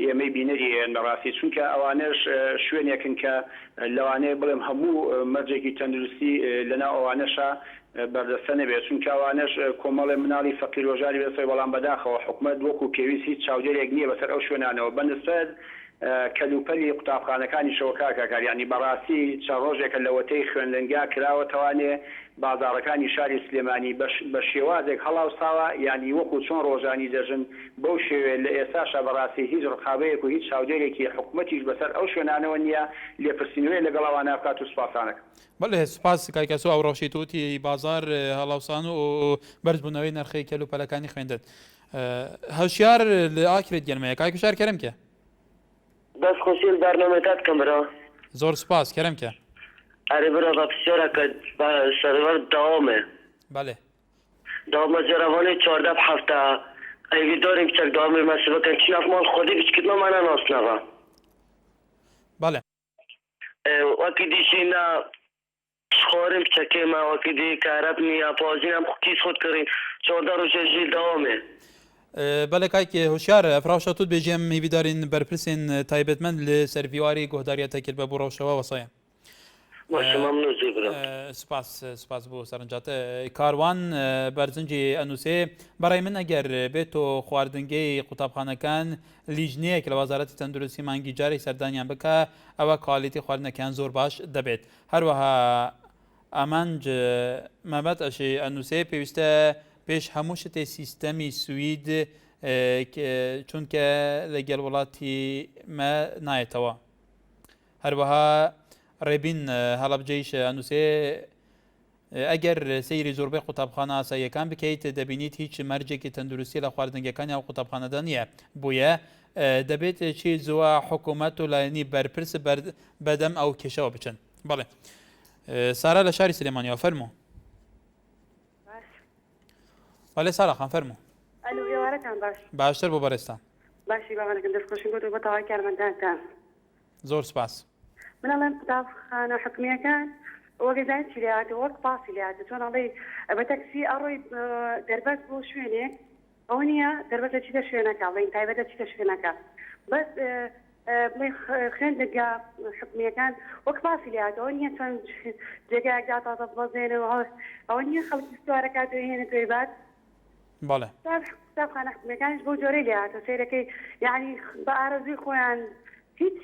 ئێمەی بینەری بەڕاستی چونکە ئەوانەش شوێنێکن کە لەوانەیە بڵێم هەموو مەرجێکی تەندروستی لەناو ئەوانەشە بەردەستە نەبێت چونکە ئەوانەش کۆمەڵێ مناڵی فەقیر ڕۆژاری بێسەوەی بەڵام بەداخەوە حکومەت وەکو پێویست هیچ چاودێرێک نییە بەسەر ئەو شوێنانەوە بەنسبەت کەلوپەلی قوتابخانەکانی شەوە کاکەکاریانی بەڕاستی چەند ڕۆژێکە لەوەتەی خوێندنگا کراوەتەوانێ بازارەکانی شاری سلێمانی بە شێوازێک هەڵاوساوە یانی وەکو چۆن ڕۆژانی دەژن بەو شێوێ لە ئێستاشە بەڕاستی هیچ ڕقابەیەک و هیچ چاودێرێکی حکومەتیش بەسەر ئەو شوێنانەوە نییە لێپرسینەوەی لەگەڵاوانە بکات و سوپاسانەکە بەڵێ سوپاس کاکەسو ئەو ڕۆژی توتی بازار هەڵاوسان و بەرزبوونەوەی نرخی کەلوپەلەکانی خوێندن هەوشیار لە ئاکرێت گەرمەیە کاکوشار کەرەمکە دەست خۆشی بەرنامەکەت کەم برا زۆر سپاس کەرەمکە ئەرێ برا بە پرسیارەکە سەروەر داوامێ بەڵێ داوامە جەرەوانەی 14 هەفتە ئەوی داریم کچەک داوامی مەسیبەکەن چی نافمان خۆدی بچکردمەمانە ناسنەوە بەڵێ وەکی دیشینە خوارم چکه مواقعی کارب نیا پازینم کیس خود کردیم 14 روز جی دوامه بله که هوشیار فراشا تو بجیم می‌دارین برپرسین تایبەتمەند لە سەرویواری گۆداریەتەکرد بە بۆ ڕەوشەوە وەسایە باشه ممنون زیبرم سپاس بۆ سەرنجاتە کاروان بەرزنجی ئەنووسێ بەڕای من ئەگەر بێت و خواردنگەی قوتابخانەکان لیژنەیەک لە وەزارەتی تەندروستی مانگی جارێک سەردانیان بکە ئەوە کاڵیتی خواردنەکان زۆر باش دەبێت هەروەها ئامانج مەبەت ئەشی ئەنووسێ پێویستە پێش هەموو شتێ سیستەمی سوید چونکە لەگەڵ وڵاتی مە نایەتەوە هەروەها ڕێبین هەڵەبجەیش ئەنووسێ ئەگەر سەیری زۆربەی قوتابخانە ئاساییەکان بکەیت دەبینیت هیچ مەرجێکی تەندروستی لە خواردنگەکانی ئەو قوتابخانەدا نییە بۆیە دەبێت چی زووە حکوومەت و لایەنی بەرپرس بەدەم ئەو کێشەوە بچن بەڵێ سارا لە شاری سلێمانیەوە فەرموو بەڵێ ساراخان فەرموو ئەلو ێوارەکان باش باشتر بۆ بەڕێستان باشی باوانەکەم دەستخۆشین بۆ بە تەواوی کارمەندانتان زۆر سپاس منەڵێن قوتابخانە حکومیەکان وەگەزان چی لێهاتە وەک پاسی لێهاتە چۆن ئەڵێ بە تەکسی ئەڕۆی دەربەست بۆ شوێنێک ئەوە نییە دەربەت لە چیتە شوێنەکە ئەڵێن تایبەتە چیتە شوێنەکە بەس بڵێ خوێندەرگا حکومیەکان وەک پاسی لێهاتەوە نییە چۆن جێگایەکدا تازە بەزێنەوە ئەوە نییە خەڵکی سوارەکات هێنە توێ بات بەڵێ قوتابخانە حکومیەکانش بۆ جۆرەی لێهاتە سیرەکەی یعنی بە ئارەزوی خۆیان هیچ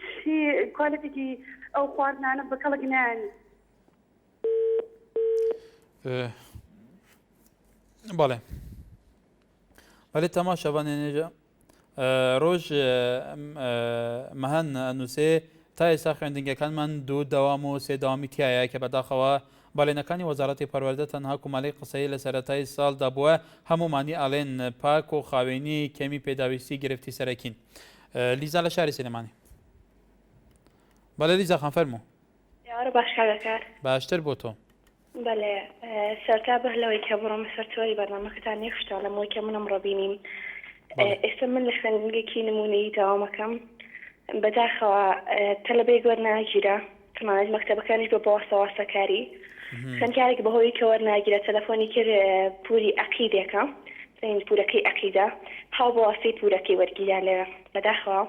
کۆلەتێکی ئەو خواردنانە بە کەڵک نانی بەڵێ بەڵێ تەماشەبانێنێجە ڕۆژ مەهەن ئەنووسێ تا ئێستا خوێندنگەکانمان دوو دەوام و سێ داوامی تایە کە بەداخەوە باڵێنەکانی وەزارەتی پەروەردە تەنها کومەڵەی قسەی لە سەرەتای ساڵدا بووە هەمومانی ئاڵێن پاک و خاوێنی کەمی پێداویستی گرفتی سەرەکین لیزا لە شاری سلێمانی بەڵێ لیزا خان فەرموو باش کاکار باشتر بۆ تۆ بەڵێ سەرتا بەهلەوەی کە بڕۆمە سەرچۆری بەرنامەکەتان نێخشتا لەمەوەی کە منم ڕۆبینیم ئێستا من لە خوێندنگێکی نمونەی داوامەکەم بەداخەوە تەلەبەی گوەرناگیرە تەمانەت مەکتەبەکانیش بە بەواسەواسەکاری خوێندکارێک بەهۆی کە وەرناگیرە تەلەفۆنی کرد پوری عەقیدێکە پورەکەی عەقیدە هاو بە واستەی پورەکەی وەرگیرا لێرە بەداخەوە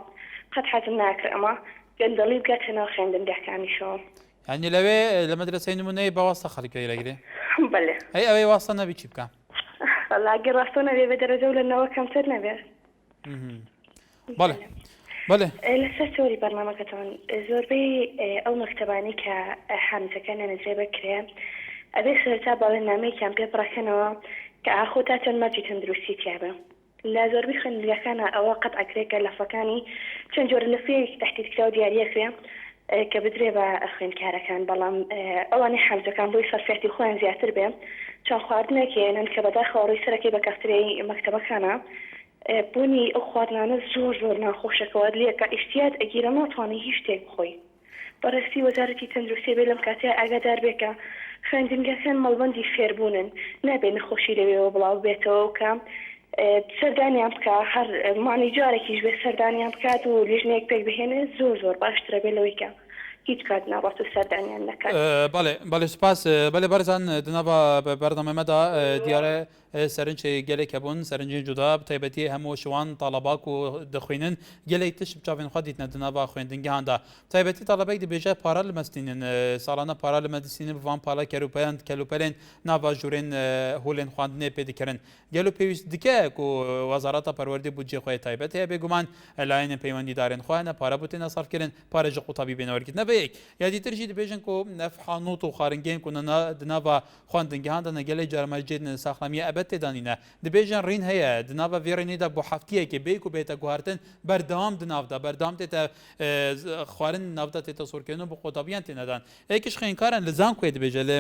قەت حەزم ناکرد ئەمە گەندەڵی بگاتەنەوە خوێندنگەکانیشەوە یعنی لەوێ لە مەدرسەی نمونەی بەواسە خەڵکی وەرەگرێ بەڵێ هەی ئەوەی واستە نەبی چی بکەم وەڵڵا ڕاستۆ نەبێ بە دەرەجە و لەنەوە کەمتر نەبێت بەڵێ بەڵێ لەسەر چۆری بەرنامەکەتان زۆربەی ئەو مەکتەبانی کە حامزەکانیان نەجێ بکرێ ئەبێ سەرتا باڵێنامەیەکیان پێ بڕەکەنەوە کە ئاخۆ تا چەند مەرجی تەندروستی تیابە لە زۆربەی خوێندنگەکانە ئەوە قەت ئەکرێت کە لەفەکانی چەند جۆرە لەفێک تەحقیقکرا و دیاریەکرێ کە بدرێ بە خوێندکارەکان بەڵام ئەوانەی حامزەکان بۆی سەرفێتی خۆیان زیاتر بێ چەند خواردنێکێنن کە بەداخەوە ڕووی سەرەکەی بە کەفترەی مەکتەبەکانە بوونی ئەو خواردنانە زۆر زۆر ناخۆشەکەوە لێکە ئیشتیات ئەگیرە ناتوانێت هیچ شتێک بخۆی بەڕاستی وەزارەتی تەندروستی بێ لەم کاتێ ئاگادار بێکە خوێندنگەکان مەڵبەندی فێربوونن نابێ نەخۆشی لەوێەوە بڵاو بێتەوە کە سەردانیان بکە هەر مانی جارێکیش بێ سەردانیان بکات و لیژنەیەک پێک بهێنێ زۆر زۆر باشترە بێ لەوەی کە هیچ کات نابات و سەردانیان نەکات بەڵێ سپاس بەڵێ بەرزان دنابە بەردەمەمەدا دیارە سەرنج gelek hebûn serincên cuda bi taybetiyê hemû şiwan talaba ku dixwînin gelek tiş bi çavên xwe dîtine di nava xwendingehan da taybetî talebek dibêje para li me dînin salana para li me dîstînin bi van pala kelûpelên nava jûrên holên xwandinê pê dikirin gelo pêwîst dike ku wezareta perwerdê budcê xwe taybet heye bêguman layinên peywendîdarên xwe ne para bûtêne sarf kirin pare ji qutabî bêne wergît ne vêyek ya dîtir jî dibêjin ku nef hanût û xaringên ku di nava xwendingehan da ne gelek carmecên saxlamiye ebed têdanîne dibêjin rîn heye di nava vê rînê de bu heftiyekê bêk û bête guhartin berdewam di nav da berdewam tête xwarin navda tête sorkirin bu qudabiyan têne dan êkiş xênkaran li Zankoyê dibêje li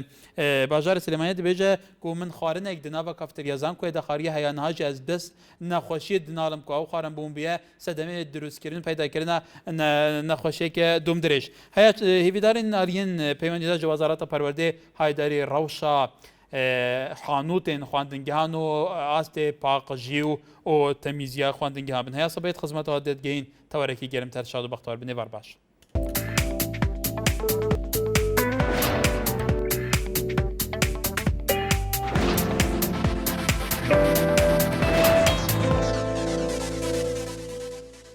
bajarê Silêmaniyê dibêje ku min xwarinek di nava kafteriya Zankoyê de xariye heya niha jî ez dest nexweşiyê dinalim ku ew xwarin bûn biye sedemê dirûstkirin peydakirina nexweşiyeke dumdirêj heya hêvîdarên aliyên peywendîdar ji wezareta perwerdê Haydarî Rewşa xanûtên xwendingehan û astê paqijî û temîziya xwendingehan bin heya sebeyt xizmeta dêdgehîn tewerekî gerimter şad û bextewar binê var baş